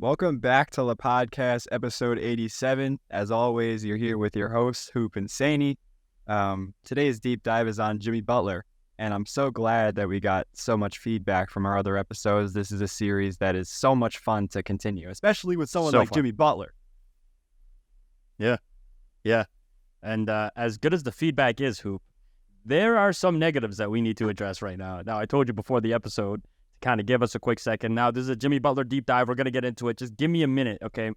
Welcome back to LePodcast, episode 87. As always, you're here with your hosts, Hoop and Sainey. Today's deep dive is on Jimmy Butler, and I'm so glad that we got so much feedback from our other episodes. This is a series that is so much fun to continue, especially with someone like Jimmy Butler. Yeah. And as good as the feedback is, Hoop, there are some negatives that we need to address right now. Now, I told you before the episode, kind of give us a quick second. Now, this is a Jimmy Butler deep dive. We're going to get into it. Just give me a minute, okay?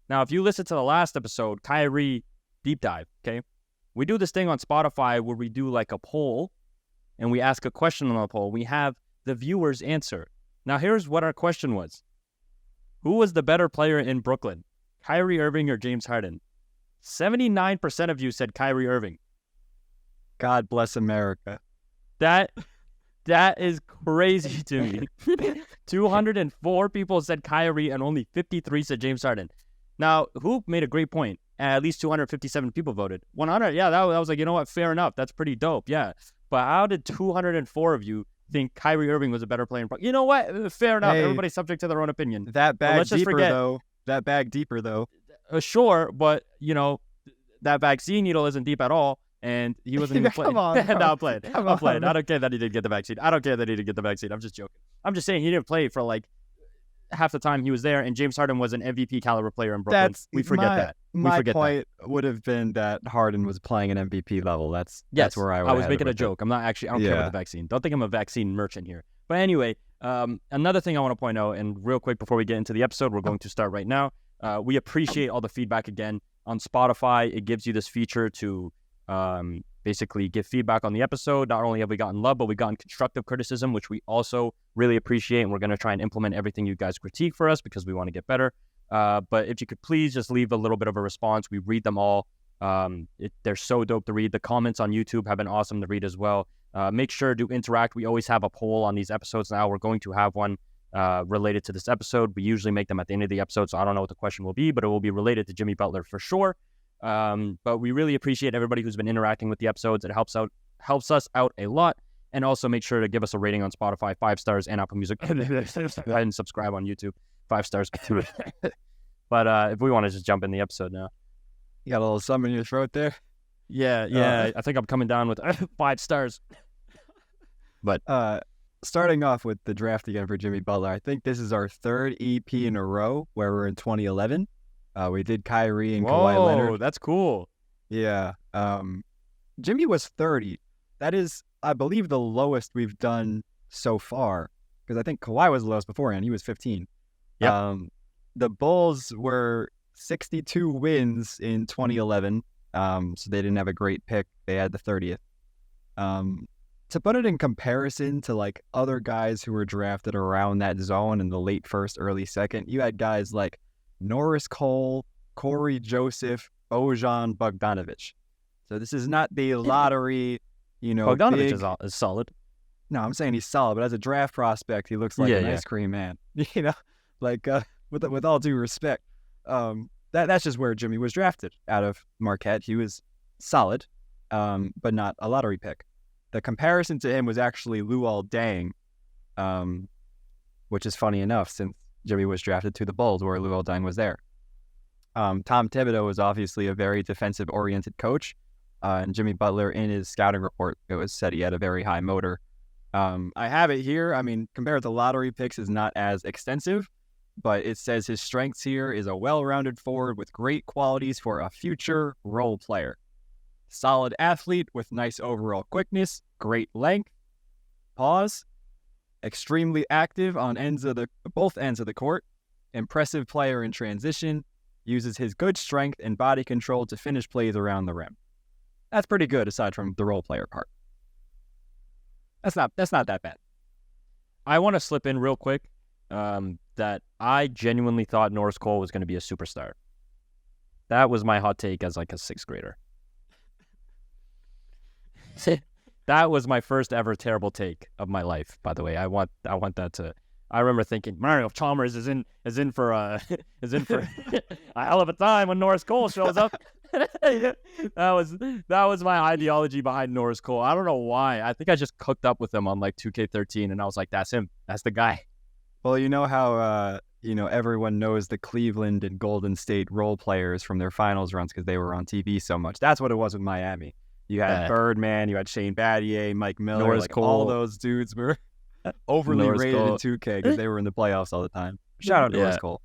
Now, if you listen to the last episode, Kyrie deep dive, okay? We do this thing on Spotify where we do like a poll and we ask a question on the poll. We have the viewers answer. Now, here's what our question was. Who was the better player in Brooklyn? Kyrie Irving or James Harden? 79% of you said Kyrie Irving. God bless America. That is crazy to me. 204 people said Kyrie and only 53 said James Harden. Now, Hoop made a great point. At least 257 people voted. 100, yeah, that was like, you know what? Fair enough. That's pretty dope, yeah. But how did 204 of you think Kyrie Irving was a better player? You know what? Fair enough. Hey, everybody's subject to their own opinion. That bag deeper, though. Sure, but, you know, that vaccine needle isn't deep at all. And he wasn't even playing. No, I'm playing. I don't care that he didn't get the vaccine. I'm just joking. I'm just saying he didn't play for like half the time he was there. And James Harden was an MVP caliber player in Brooklyn. We forget that. My point would have been that Harden was playing an MVP level. That's where I was making a joke. I'm not actually. I don't care about the vaccine. Don't think I'm a vaccine merchant here. But anyway, another thing I want to point out, and real quick before we get into the episode, we're going to start right now. We appreciate all the feedback again on Spotify. It gives you this feature to basically give feedback on the episode. Not only have we gotten love, but we've gotten constructive criticism, which we also really appreciate, and we're going to try and implement everything you guys critique for us because we want to get better. But if you could please just leave a little bit of a response. We read them all. They're so dope to read. The comments on YouTube have been awesome to read as well. Make sure to interact. We always have a poll on these episodes now. We're going to have one related to this episode. We usually make them at the end of the episode, so I don't know what the question will be, but it will be related to Jimmy Butler for sure. But we really appreciate everybody who's been interacting with the episodes. It helps us out a lot. And also make sure to give us a rating on Spotify, 5 stars, and Apple Music. Go ahead and subscribe on YouTube, 5 stars. But if we want to just jump in the episode now. You got a little something in your throat there? Yeah. I think I'm coming down with 5 stars. But starting off with the draft again for Jimmy Butler, I think this is our third EP in a row where we're in 2011. We did Kyrie and Kawhi Leonard. That's cool. Yeah. Jimmy was 30. That is, I believe, the lowest we've done so far. Because I think Kawhi was the lowest beforehand. He was 15. Yep. The Bulls were 62 wins in 2011. So they didn't have a great pick. They had the 30th. To put it in comparison to like other guys who were drafted around that zone in the late first, early second, you had guys like Norris Cole, Corey Joseph, Bojan Bogdanovic. So this is not the lottery, Bogdanovic is solid. No, I'm saying he's solid, but as a draft prospect, he looks like an ice cream man. With all due respect, that's just where Jimmy was drafted out of Marquette. He was solid, but not a lottery pick. The comparison to him was actually Luol Deng, which is funny enough since Jimmy was drafted to the Bulls where Luol Deng was there. Tom Thibodeau was obviously a very defensive-oriented coach, and Jimmy Butler, in his scouting report, it was said he had a very high motor. I have it here. I mean, compared to lottery picks, is not as extensive, but it says his strengths here is a well-rounded forward with great qualities for a future role player. Solid athlete with nice overall quickness, great length. Extremely active on both ends of the court. Impressive player in transition. Uses his good strength and body control to finish plays around the rim. That's pretty good aside from the role player part. That's not that bad. I want to slip in real quick that I genuinely thought Norris Cole was going to be a superstar. That was my hot take as like a 6th grader. That was my first ever terrible take of my life, by the way. I want that to. I remember thinking Mario Chalmers is in for a hell of a time when Norris Cole shows up. That was my ideology behind Norris Cole. I don't know why. I think I just cooked up with him on like 2K13, and I was like, that's him. That's the guy. Well, you know how everyone knows the Cleveland and Golden State role players from their finals runs because they were on TV so much. That's what it was with Miami. You had Birdman, you had Shane Battier, Mike Miller, all those dudes were overly rated in 2K because they were in the playoffs all the time. Shout out Norris Cole.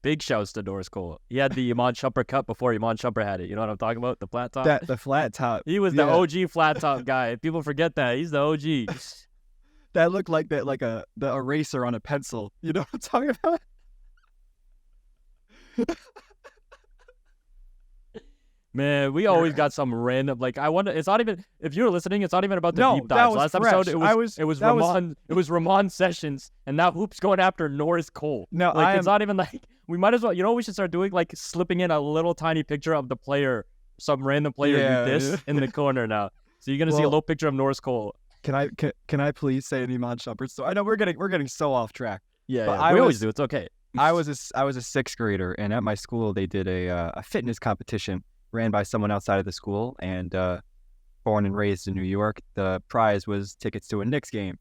Big shouts to Norris Cole. He had the Iman Shumpert cut before Iman Shumpert had it. You know what I'm talking about? The flat top. The flat top. He was the OG flat top guy. People forget that. He's the OG. That looked like the eraser on a pencil. You know what I'm talking about? Man, we always got some random. I wonder. It's not even. If you're listening, it's not even about the deep dives. Last episode, it was Ramon Sessions, and now Hoop's going after Norris Cole. No, it's not even we might as well. You know what we should start doing? Slipping in a little tiny picture of the player, some random player you diss in the corner now. So you're gonna see a little picture of Norris Cole. Can I please say an Iman Shumpert? So I know we're getting so off track. Yeah, we always do. It's okay. I was a sixth grader, and at my school they did a fitness competition ran by someone outside of the school, and born and raised in New York. The prize was tickets to a Knicks game.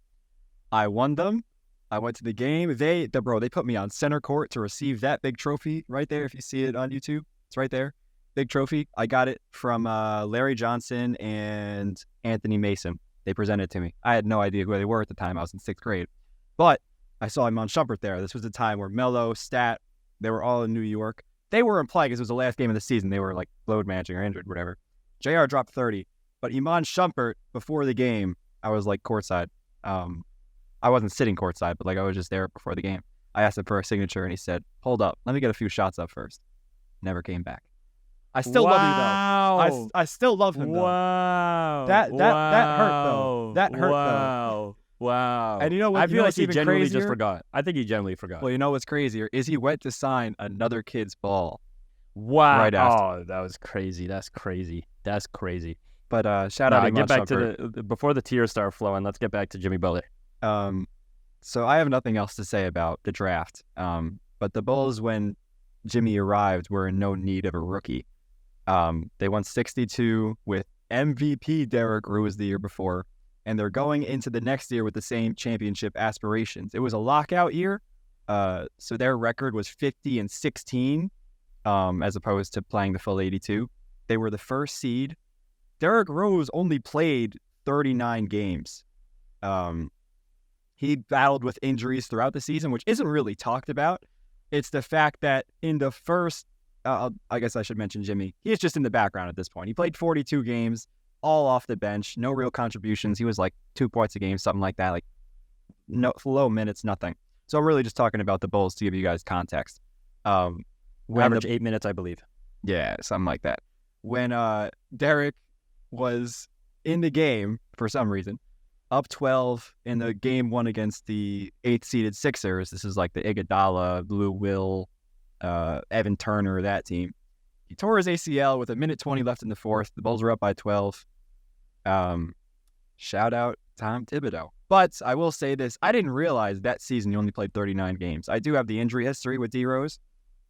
I won them. I went to the game. They put me on center court to receive that big trophy right there. If you see it on YouTube, it's right there. Big trophy. I got it from Larry Johnson and Anthony Mason. They presented it to me. I had no idea who they were at the time. I was in sixth grade. But I saw Iman Shumpert there. This was the time where Melo, Stat, they were all in New York. They weren't playing because it was the last game of the season. They were load managing or injured, whatever. JR dropped 30. But Iman Shumpert, before the game, I was courtside. I wasn't sitting courtside, but I was just there before the game. I asked him for a signature, and he said, "Hold up, let me get a few shots up first." Never came back. I still love you though. I still love him though. Wow. That hurt though. That hurt though. Wow. And you know what? I feel he genuinely just forgot. I think he genuinely forgot. Well, you know what's crazier is he went to sign another kid's ball. Wow. Right after. Oh, that was crazy. That's crazy. But shout out. Get back to before the tears start flowing. Let's get back to Jimmy Butler. So I have nothing else to say about the draft. But the Bulls, when Jimmy arrived, were in no need of a rookie. They won 62 with MVP Derrick Rose the year before, and they're going into the next year with the same championship aspirations. It was a lockout year, so their record was 50-16, as opposed to playing the full 82. They were the first seed. Derrick Rose only played 39 games. He battled with injuries throughout the season, which isn't really talked about. It's the fact that in the first, I guess I should mention Jimmy. He is just in the background at this point. He played 42 games, all off the bench, no real contributions. He was 2 points a game, something like that. No low minutes, nothing. So I'm really just talking about the Bulls to give you guys context. Average 8 minutes, I believe. Yeah, something like that. When Derrick was in the game, for some reason, up 12 in the game one against the 8th-seeded Sixers. This is the Iguodala, Lou Will, Evan Turner, that team. He tore his ACL with 1:20 left in the fourth. The Bulls were up by 12. Shout out Tom Thibodeau. But I will say this. I didn't realize that season he only played 39 games. I do have the injury history with D. Rose,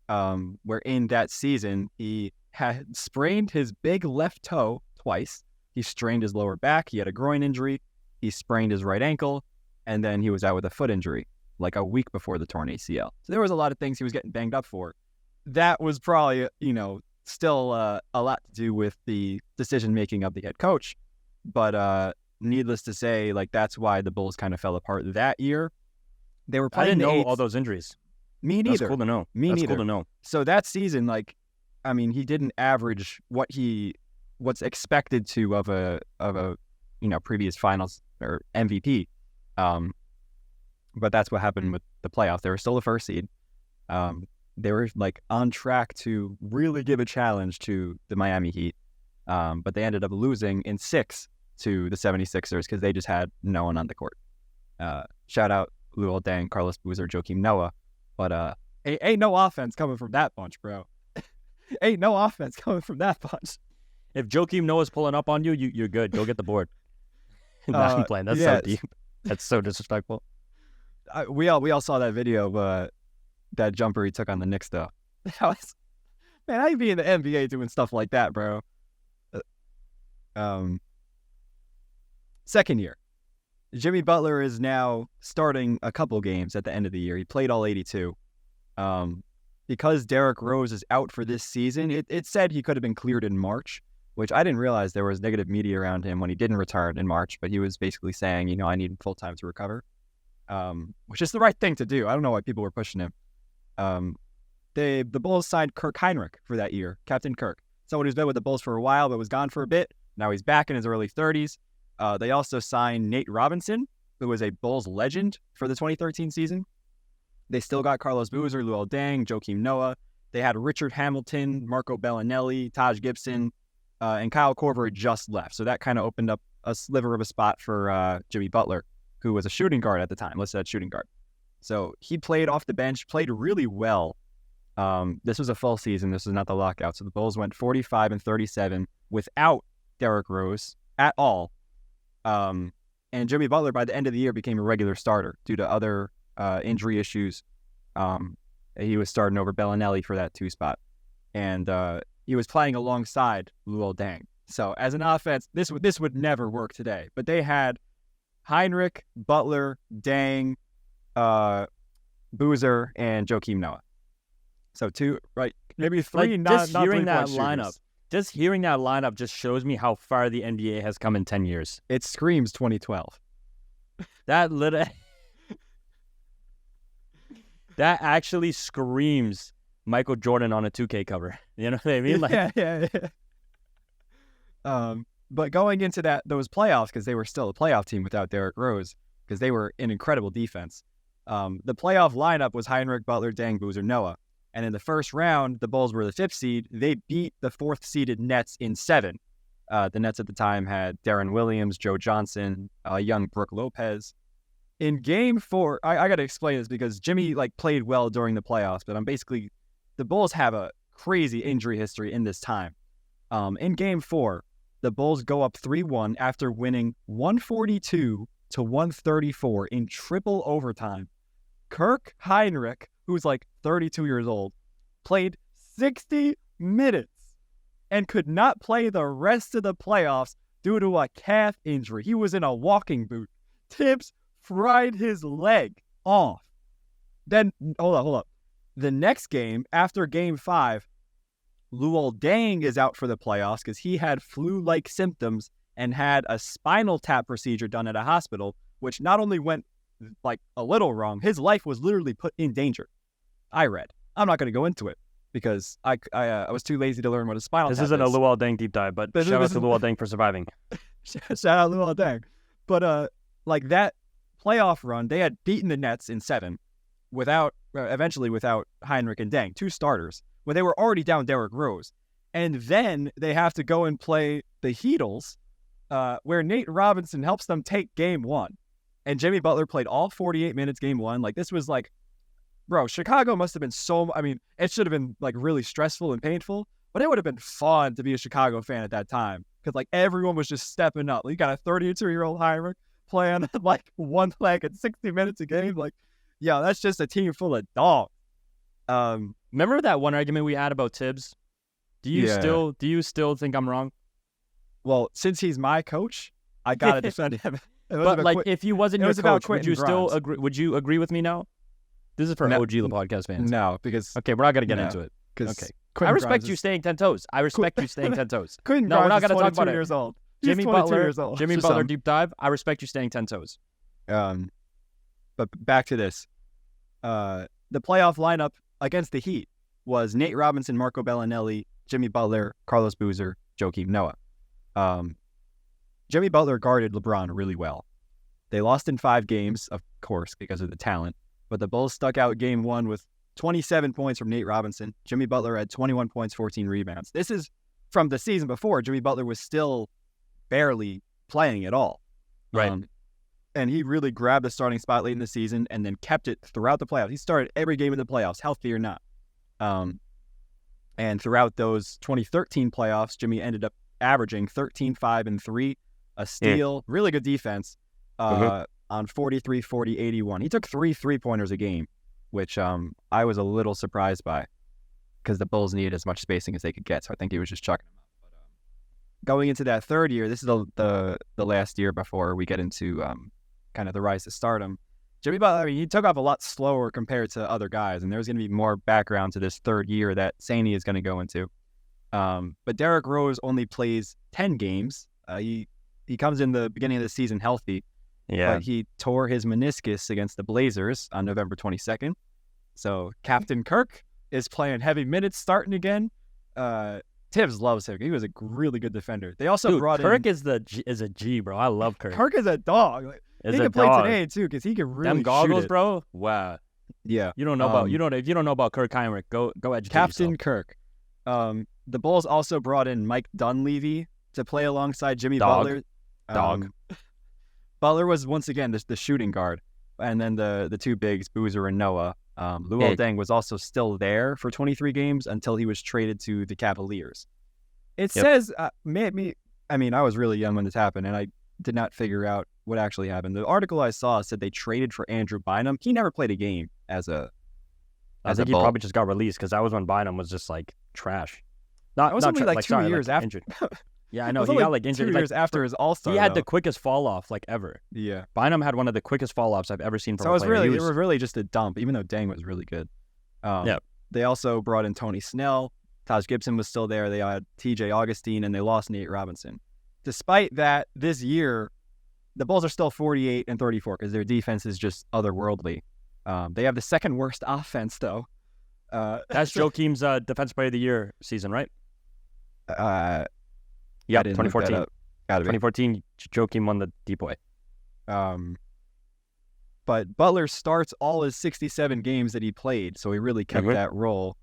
where in that season he had sprained his big left toe twice. He strained his lower back. He had a groin injury. He sprained his right ankle, and then he was out with a foot injury a week before the torn ACL. So there was a lot of things he was getting banged up for. That was probably, still a lot to do with the decision-making of the head coach. But needless to say, that's why the Bulls kind of fell apart that year. They were playing I didn't know all those injuries. Me neither. That's cool to know. That's cool to know. So that season, he didn't average what's expected to of a previous finals or MVP. But that's what happened with the playoffs. They were still the first seed. They were on track to really give a challenge to the Miami Heat. But they ended up losing in 6 to the 76ers because they just had no one on the court. Shout out Luol Deng, Carlos Boozer, Joakim Noah. But ain't no offense coming from that bunch, bro. Ain't no offense coming from that bunch. If Joakim Noah's pulling up on you, you're good. Go get the board. I'm playing. That's so deep. That's so disrespectful. We all saw that video of that jumper he took on the Knicks, though. Man, how you be in the NBA doing stuff like that, bro? Second year. Jimmy Butler is now starting a couple games at the end of the year. He played all 82. Because Derrick Rose is out for this season, it said he could have been cleared in March, which I didn't realize there was negative media around him when he didn't return in March, but he was basically saying, I need full time to recover, which is the right thing to do. I don't know why people were pushing him. The Bulls signed Kirk Heinrich for that year, Captain Kirk, someone who's been with the Bulls for a while but was gone for a bit. Now he's back in his early 30s. They also signed Nate Robinson, who was a Bulls legend for the 2013 season. They still got Carlos Boozer, Luol Deng, Joakim Noah. They had Richard Hamilton, Marco Bellinelli, Taj Gibson, and Kyle Korver just left. So that kind of opened up a sliver of a spot for Jimmy Butler, who was a shooting guard at the time, listed at shooting guard. So he played off the bench, played really well. This was a full season. This was not the lockout. So the Bulls went 45-37 without Derrick Rose at all. And Jimmy Butler, by the end of the year, became a regular starter due to other injury issues. He was starting over Bellinelli for that 2 spot. And he was playing alongside Luol Deng. So as an offense, this would never work today. But they had Heinrich, Butler, Deng, Boozer, and Joakim Noah. So 2, right? Maybe 3 not hearing that lineup. Just hearing that lineup just shows me how far the NBA has come in 10 years. It screams 2012. That actually screams Michael Jordan on a 2K cover. You know what I mean? Like, yeah. But going into those playoffs, because they were still a playoff team without Derrick Rose, because they were an incredible defense. The playoff lineup was Heinrich, Butler, Deng, Boozer, Noah. And in the first round, the Bulls were the 5th seed. They beat the 4th-seeded Nets in 7. The Nets at the time had Darren Williams, Joe Johnson, young Brook Lopez. In Game 4, I got to explain this because Jimmy played well during the playoffs, but the Bulls have a crazy injury history in this time. In Game 4, the Bulls go up 3-1 after winning 142-134 in triple overtime. Kirk Heinrich, who's 32 years old, played 60 minutes and could not play the rest of the playoffs due to a calf injury. He was in a walking boot. Tibbs fried his leg off. Then, hold up. The next game, after Game 5, Luol Deng is out for the playoffs because he had flu-like symptoms and had a spinal tap procedure done at a hospital, which not only went a little wrong, his life was literally put in danger. I read. I'm not going to go into it because I was too lazy to learn what a spinal tap is. This isn't a Luol Deng deep dive, but shout out to Luol Deng for surviving. Shout out Luol Deng. But that playoff run, they had beaten the Nets in 7 eventually without Heinrich and Deng, 2 starters, when they were already down Derrick Rose. And then they have to go and play the Heatles, where Nate Robinson helps them take Game 1. And Jimmy Butler played all 48 minutes Game 1. This was bro, Chicago must have been it should have been really stressful and painful, but it would have been fun to be a Chicago fan at that time because everyone was just stepping up. You got a 32-year-old Heinrich playing one leg at 60 minutes a game. That's just a team full of dogs. Remember that one argument we had about Tibbs? Do you still think I'm wrong? Well, since he's my coach, I gotta defend him. But if he wasn't your coach, would you still agree? Would you agree with me now? This is for OG LePodcast fans. No, because we're not gonna get into it. Okay, I respect you staying 10 toes. I respect you staying 10 toes. No, we're not gonna talk about it. Years old. Jimmy Butler, Butler deep dive. I respect you staying 10 toes. But back to this. The playoff lineup against the Heat was Nate Robinson, Marco Bellinelli, Jimmy Butler, Carlos Boozer, Joakim Noah. Jimmy Butler guarded LeBron really well. They lost in 5 games, of course, because of the talent. But the Bulls stuck out Game 1 with 27 points from Nate Robinson. Jimmy Butler had 21 points, 14 rebounds. This is from the season before. Jimmy Butler was still barely playing at all. Right. And he really grabbed the starting spot late in the season and then kept it throughout the playoffs. He started every game in the playoffs, healthy or not. And throughout those 2013 playoffs, Jimmy ended up averaging 13, 5, and 3, a steal, really good defense. On 43, 40, 81. He took 3 3-pointers a game, which I was a little surprised by because the Bulls needed as much spacing as they could get. So I think he was just chucking them up. But going into that third year, this is the last year before we get into kind of the rise to stardom. Jimmy Butler, I mean, he took off a lot slower compared to other guys, and there's going to be more background to this third year that Sainey is going to go into. But Derrick Rose only plays 10 games. He comes in the beginning of the season healthy, but he tore his meniscus against the Blazers on November 22nd. So Captain Kirk is playing heavy minutes starting again. Tibbs loves him. He was a really good defender. They also brought Kirk in... is a G, bro. I love Kirk. Kirk is a dog. Like, he can play today too because he can really them goggles, shoot it. bro. Wow. Yeah. You don't know about if you don't know about Kirk Heinrich, go educate Captain yourself. Kirk. The Bulls also brought in Mike Dunleavy to play alongside Jimmy Butler. Butler was once again the shooting guard, and then the two bigs, Boozer and Noah. Luol Deng was also still there for 23 games until he was traded to the Cavaliers. It says, I was really young when this happened, and I did not figure out what actually happened. The article I saw said they traded for Andrew Bynum. He never played a game I think he probably just got released because that was when Bynum was just like trash. It was only 2 years after. Injured. Yeah, I know. He got like injured 2 years after his All-Star. He had the quickest fall off like ever. Yeah. Bynum had one of the quickest fall offs I've ever seen from a player. So it was really just a dump, even though Deng was really good. They also brought in Tony Snell. Taj Gibson was still there. They had TJ Augustine, and they lost Nate Robinson. Despite that, this year, the Bulls are still 48-34 because their defense is just otherworldly. They have the second worst offense, though. That's Joakim's Defensive Player of the Year season, right? Yeah, 2014. 2014, Joakim won the DPOY. But Butler starts all his 67 games that he played, so he really kept that role.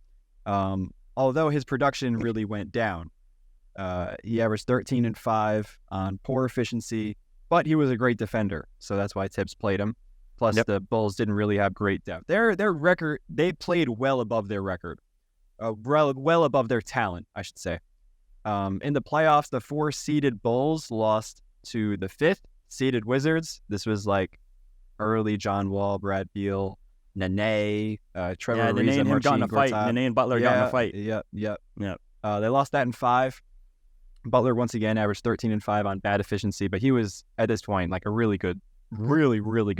Although his production really went down. He averaged 13-5 on poor efficiency, but he was a great defender, so that's why Tibbs played him. Plus, the Bulls didn't really have great depth. Their record, they played well above their record, well above their talent, I should say. In the playoffs, the 4-seeded Bulls lost to the 5th-seeded Wizards. This was like early John Wall, Brad Beal, Nene, Trevor Ariza, and him got in a fight. Nene and Butler got in a fight. Yep. They lost that in 5. Butler once again averaged 13-5 on bad efficiency, but he was at this point like a really good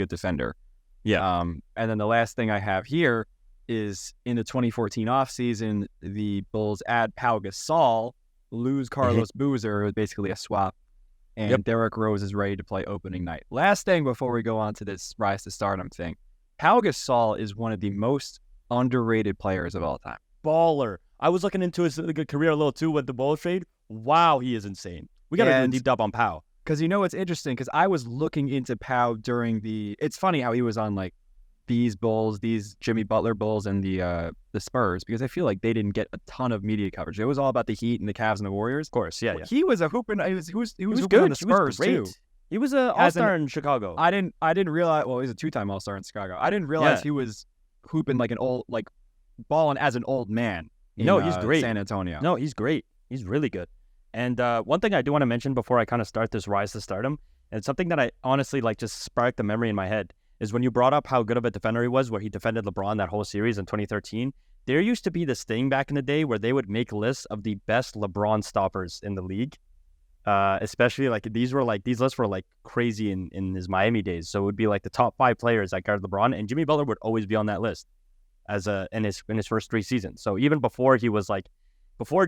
defender. Yeah. And then the last thing I have here is in the 2014 offseason, the Bulls add Pau Gasol, lose Carlos Boozer, it was basically a swap, and Derrick Rose is ready to play opening night. Last thing before we go on to this rise to stardom thing, Pau Gasol is one of the most underrated players of all time. Baller. I was looking into his career a little too with the Bulls trade. Wow, he is insane. We got to do a deep dive on Pau. Because it's interesting, because I was looking into Pau during it's funny how he was on like these Bulls, these Jimmy Butler Bulls, and the Spurs, because I feel like they didn't get a ton of media coverage. It was all about the Heat and the Cavs and the Warriors. Of course, yeah. He was a hooping. He was hooping good on the Spurs too. He was an all-star in Chicago. I didn't realize. Well, he's a 2-time all-star in Chicago. I didn't realize he was hooping like an old, like balling as an old man. He's great. San Antonio. No, he's great. He's really good. And one thing I do want to mention before I kind of start this rise to stardom, and something that I honestly like just sparked a memory in my head, is when you brought up how good of a defender he was, where he defended LeBron that whole series in 2013. There used to be this thing back in the day where they would make lists of the best LeBron stoppers in the league. Especially like these lists were like crazy in his Miami days. So it would be like the top 5 players that guard LeBron, and Jimmy Butler would always be on that list in his first 3 seasons. So even before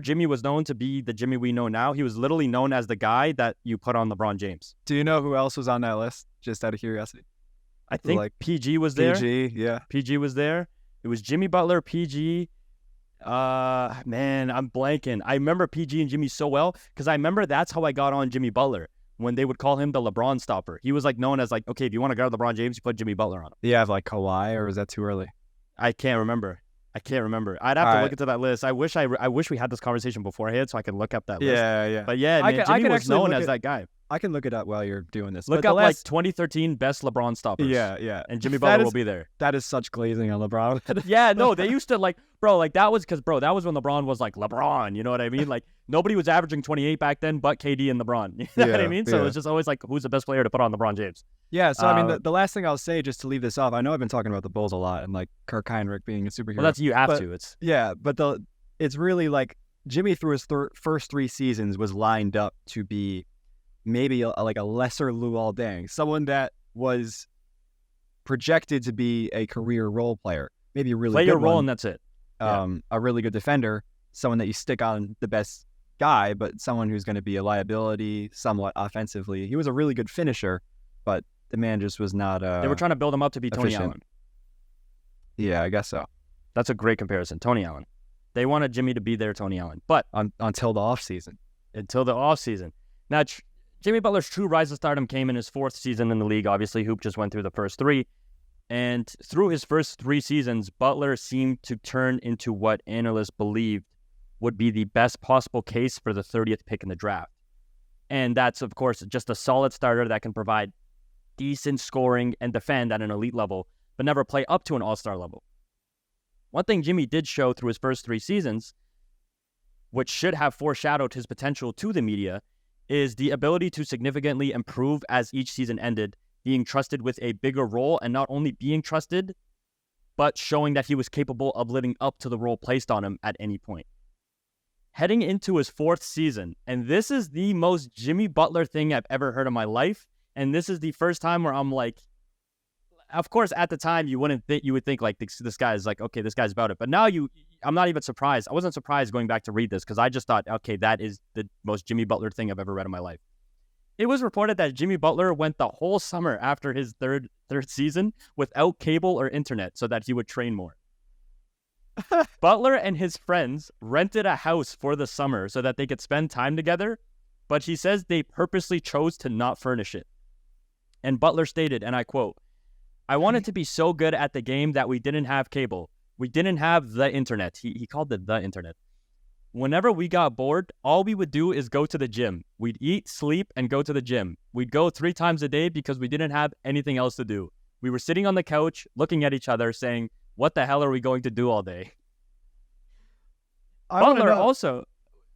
Jimmy was known to be the Jimmy we know now, he was literally known as the guy that you put on LeBron James. Do you know who else was on that list? Just out of curiosity. I think PG was there. PG was there. It was Jimmy Butler, PG. Man, I'm blanking. I remember PG and Jimmy so well because I remember that's how I got on Jimmy Butler when they would call him the LeBron stopper. He was like known as like, okay, if you want to guard LeBron James, you put Jimmy Butler on him. Do you have like Kawhi, or was that too early? I can't remember. I'd have to look into that list. I wish we had this conversation beforehand so I could look up that list. Yeah. But yeah, man, Jimmy was known as that guy. I can look it up while you're doing this. Look up like 2013 best LeBron stoppers. Yeah. And Jimmy Butler will be there. That is such glazing on LeBron. Yeah, no, they used to like, bro, like that was that was when LeBron was like LeBron, you know what I mean? Like nobody was averaging 28 back then but KD and LeBron. You know what I mean? So it's just always like, who's the best player to put on LeBron James? Yeah, so I mean, the last thing I'll say, just to leave this off, I know I've been talking about the Bulls a lot and like Kirk Heinrich being a superhero. Well, you have to. It's really like Jimmy through his first 3 seasons was lined up to be maybe like a lesser Luol Deng, someone that was projected to be a career role player, maybe a really play good your role one, and that's it. a really good defender, someone that you stick on the best guy, but someone who's going to be a liability somewhat offensively. He was a really good finisher, but the man just was not They were trying to build him up to be Tony efficient. Allen. Yeah, I guess so. That's a great comparison. Tony Allen. They wanted Jimmy to be their Tony Allen, but Until the offseason. until the offseason. Now, Jimmy Butler's true rise to stardom came in his 4th season in the league. Obviously, Hoop just went through the first 3. And through his first 3 seasons, Butler seemed to turn into what analysts believed would be the best possible case for the 30th pick in the draft. And that's, of course, just a solid starter that can provide decent scoring and defend at an elite level, but never play up to an all-star level. One thing Jimmy did show through his first 3 seasons, which should have foreshadowed his potential to the media, is the ability to significantly improve as each season ended, being trusted with a bigger role, and not only being trusted, but showing that he was capable of living up to the role placed on him at any point. Heading into his 4th season, and this is the most Jimmy Butler thing I've ever heard in my life, and this is the first time where I'm like, of course, at the time you would think like this guy is like, okay, this guy's about it. But now I'm not even surprised. I wasn't surprised going back to read this because I just thought, okay, that is the most Jimmy Butler thing I've ever read in my life. It was reported that Jimmy Butler went the whole summer after his third season without cable or internet so that he would train more. Butler and his friends rented a house for the summer so that they could spend time together, but he says they purposely chose to not furnish it. And Butler stated, and I quote, "I wanted to be so good at the game that we didn't have cable. We didn't have the internet." He called it the internet. "Whenever we got bored, all we would do is go to the gym. We'd eat, sleep, and go to the gym. We'd go 3 times a day because we didn't have anything else to do. We were sitting on the couch, looking at each other, saying, what the hell are we going to do all day?" Butler also...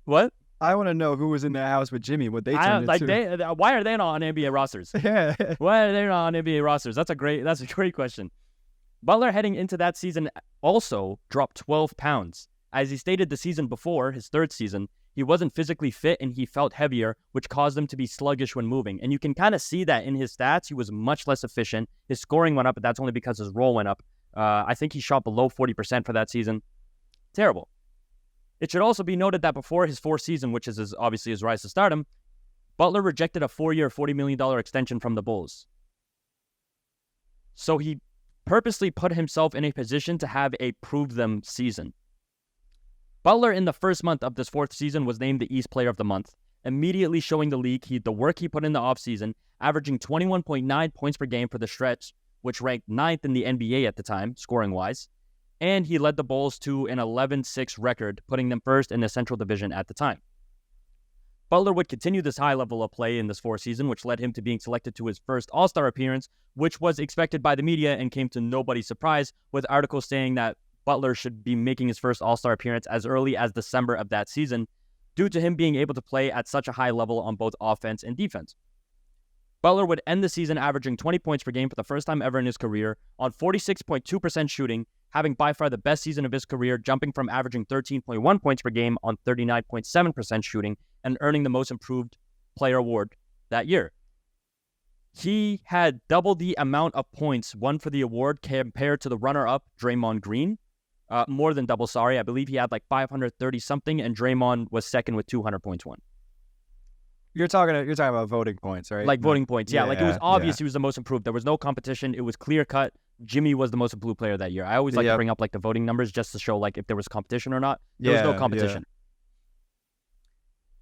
What? I want to know who was in the house with Jimmy, what they turned into. Why are they not on NBA rosters? Yeah. Why are they not on NBA rosters? That's a great question. Butler heading into that season also dropped 12 pounds. As he stated the season before, his 3rd season, he wasn't physically fit and he felt heavier, which caused him to be sluggish when moving. And you can kind of see that in his stats. He was much less efficient. His scoring went up, but that's only because his role went up. I think he shot below 40% for that season. Terrible. It should also be noted that before his 4th season, which is obviously his rise to stardom, Butler rejected a 4-year, $40 million extension from the Bulls. So he purposely put himself in a position to have a prove-them season. Butler, in the first month of this 4th season, was named the East Player of the Month, immediately showing the league the work he put in the offseason, averaging 21.9 points per game for the stretch, which ranked 9th in the NBA at the time, scoring-wise. And he led the Bulls to an 11-6 record, putting them first in the Central Division at the time. Butler would continue this high level of play in this 4th season, which led him to being selected to his first All-Star appearance, which was expected by the media and came to nobody's surprise, with articles saying that Butler should be making his first All-Star appearance as early as December of that season, due to him being able to play at such a high level on both offense and defense. Butler would end the season averaging 20 points per game for the first time ever in his career, on 46.2% shooting, having by far the best season of his career, jumping from averaging 13.1 points per game on 39.7% shooting, and earning the Most Improved Player award that year. He had double the amount of points won for the award compared to the runner-up, Draymond Green. More than double, sorry. I believe he had like 530-something, and Draymond was second with 200 points won. You're talking about voting points, right? Like voting points, yeah. Like it was obvious he was the most improved. There was no competition. It was clear-cut. Jimmy was the most improved player that year. I always like to bring up like the voting numbers just to show like if there was competition or not. There was no competition. Yeah.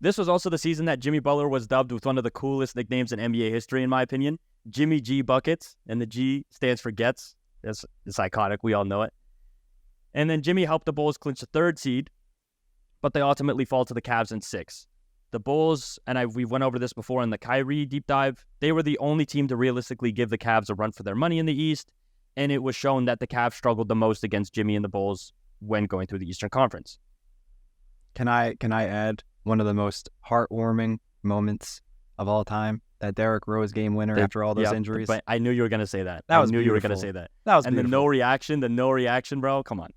This was also the season that Jimmy Butler was dubbed with one of the coolest nicknames in NBA history, in my opinion. Jimmy G Buckets, and the G stands for Gets. It's iconic. We all know it. And then Jimmy helped the Bulls clinch the 3rd seed, but they ultimately fall to the Cavs in 6. The Bulls, and we went over this before in the Kyrie deep dive, they were the only team to realistically give the Cavs a run for their money in the East, and it was shown that the Cavs struggled the most against Jimmy and the Bulls when going through the Eastern Conference. Can I add one of the most heartwarming moments of all time? That Derrick Rose game winner after all those injuries. But I knew you were going to say that. I knew you were going to say that. That was and beautiful. The no reaction, bro. Come on.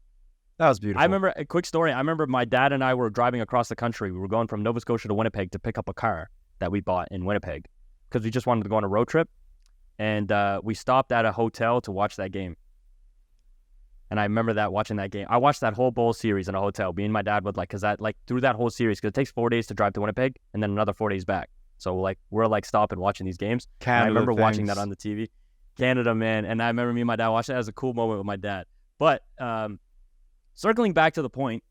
That was beautiful. I remember a quick story. I remember my dad and I were driving across the country. We were going from Nova Scotia to Winnipeg to pick up a car that we bought in Winnipeg because we just wanted to go on a road trip. and we stopped at a hotel to watch that game. And I remember watching that game. I watched that whole bowl series in a hotel. Me and my dad would through that whole series, because it takes 4 days to drive to Winnipeg and then another 4 days back. So we're stopping watching these games. Canada, I remember watching that on the TV. Canada, man. And I remember me and my dad watching it. It was a cool moment with my dad. But circling back to the point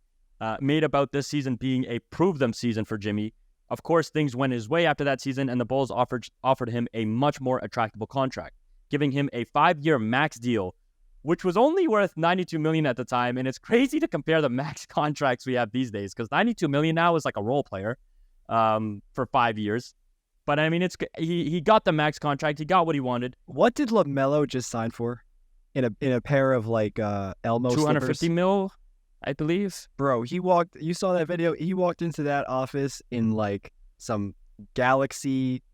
made about this season being a prove them season for Jimmy, of course, things went his way after that season, and the Bulls offered him a much more attractive contract, giving him a 5-year max deal, which was only worth $92 million at the time. And it's crazy to compare the max contracts we have these days, because $92 million now is like a role player for 5 years. But I mean, he got the max contract. He got what he wanted. What did LaMelo just sign for? In a pair of Elmo 250 slippers? mil, I believe. Bro, you saw that video? He walked into that office in some Galaxy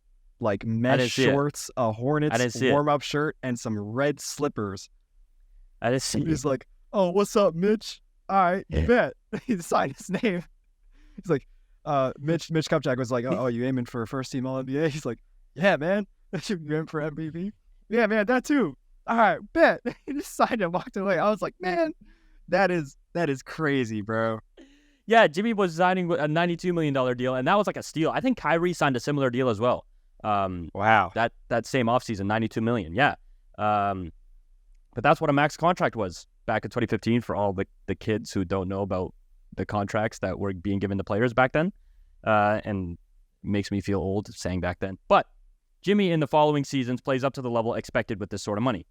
mesh shorts, a Hornets warm-up shirt, and some red slippers. I didn't see. He's like, "Oh, what's up, Mitch? All right, bet." He signed his name. He's like, Mitch Kupchak was like, "Oh, you aiming for a first team All NBA?" He's like, "Yeah, man. You aiming for MVP?" "Yeah, man, that too." "All right, bet." He just signed and walked away. I was like, "Man, that is crazy, bro." Yeah, Jimmy was signing a $92 million deal, and that was like a steal. I think Kyrie signed a similar deal as well. Wow. That same offseason, $92 million. Yeah. But that's what a max contract was back in 2015 for all the kids who don't know about the contracts that were being given to players back then. And makes me feel old saying back then. But Jimmy in the following seasons plays up to the level expected with this sort of money.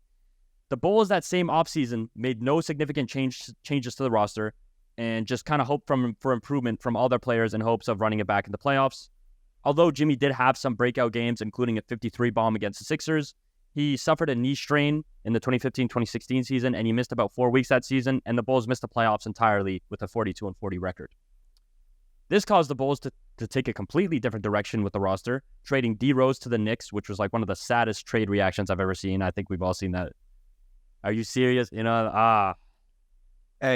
The Bulls that same offseason made no significant changes to the roster and just kind of hoped for improvement from all their players in hopes of running it back in the playoffs. Although Jimmy did have some breakout games, including a 53 bomb against the Sixers, he suffered a knee strain in the 2015-2016 season, and he missed about 4 weeks that season, and the Bulls missed the playoffs entirely with a 42-40 record. This caused the Bulls to take a completely different direction with the roster, trading D Rose to the Knicks, which was one of the saddest trade reactions I've ever seen. I think we've all seen that. Are you serious? Hey,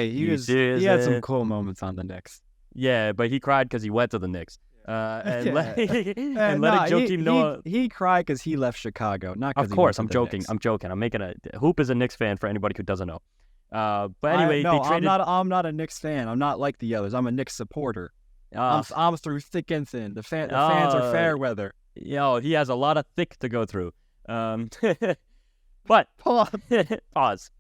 he had some cool moments on the Knicks. Yeah, but he cried because he went to the Knicks. Letting Joakim Noah. He cried because he left Chicago, not because. Of course, I'm joking. I'm joking. I'm making Hoop is a Knicks fan for anybody who doesn't know. But anyway, I'm not a Knicks fan. I'm not like the others. I'm a Knicks supporter. I'm through thick and thin. The fans are fair weather. He has a lot of thick to go through. But pause.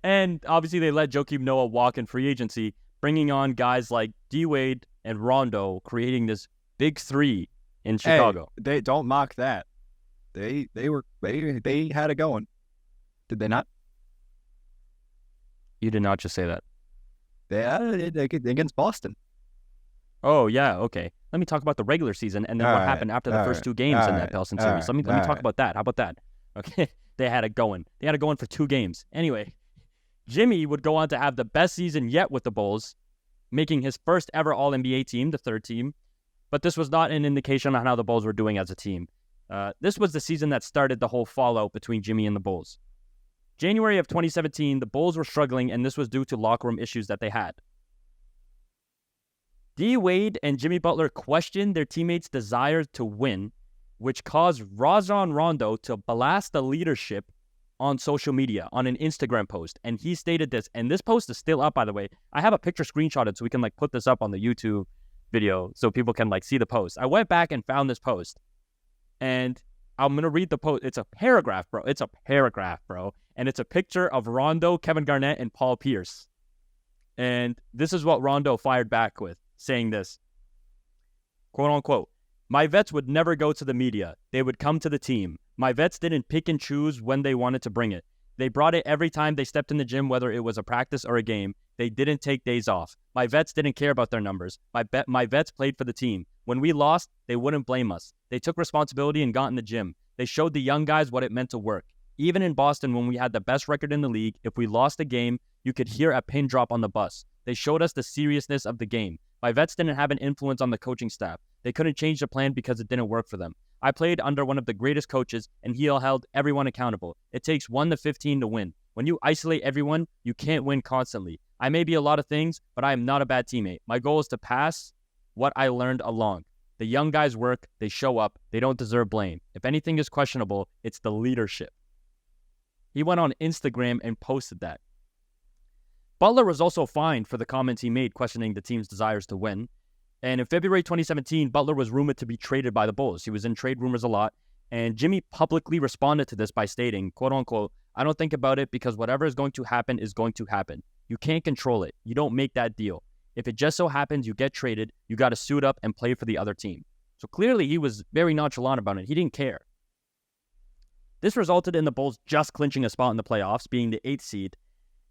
And obviously, they let Joakim Noah walk in free agency, bringing on guys like D Wade and Rondo, creating this big three in Chicago. They don't mock that. They had it going. Did they not? You did not just say that. They had it against Boston. Oh yeah, okay. Let me talk about the regular season and then what happened after the first two games in that Pelican series. Let me talk about that. How about that? Okay, they had it going. They had it going for 2 games. Anyway, Jimmy would go on to have the best season yet with the Bulls, making his first ever All-NBA team, the 3rd team. But this was not an indication on how the Bulls were doing as a team. This was the season that started the whole fallout between Jimmy and the Bulls. January of 2017, the Bulls were struggling, and this was due to locker room issues that they had. D. Wade and Jimmy Butler questioned their teammates' desire to win, which caused Rajon Rondo to blast the leadership on social media, on an Instagram post. And he stated this, and this post is still up, by the way. I have a picture screenshotted so we can put this up on the YouTube video so people can see the post. I went back and found this post, and I'm going to read the post. It's a paragraph, bro. And it's a picture of Rondo, Kevin Garnett, and Paul Pierce. And this is what Rondo fired back with, saying this, quote unquote, "My vets would never go to the media. They would come to the team. My vets didn't pick and choose when they wanted to bring it. They brought it every time they stepped in the gym, whether it was a practice or a game. They didn't take days off. My vets didn't care about their numbers. My vets played for the team. When we lost, they wouldn't blame us. They took responsibility and got in the gym. They showed the young guys what it meant to work. Even in Boston, when we had the best record in the league, if we lost a game, you could hear a pin drop on the bus. They showed us the seriousness of the game. My vets didn't have an influence on the coaching staff. They couldn't change the plan because it didn't work for them. I played under one of the greatest coaches, and he held everyone accountable. It takes 1 to 15 to win. When you isolate everyone, you can't win constantly. I may be a lot of things, but I am not a bad teammate. My goal is to pass what I learned along. The young guys work, they show up, they don't deserve blame. If anything is questionable, it's the leadership. He went on Instagram and posted that. Butler was also fined for the comments he made questioning the team's desires to win. And in February 2017, Butler was rumored to be traded by the Bulls. He was in trade rumors a lot. And Jimmy publicly responded to this by stating, quote unquote, "I don't think about it because whatever is going to happen is going to happen. You can't control it. You don't make that deal. If it just so happens you get traded, you got to suit up and play for the other team." So clearly he was very nonchalant about it. He didn't care. This resulted in the Bulls just clinching a spot in the playoffs, being the 8th seed.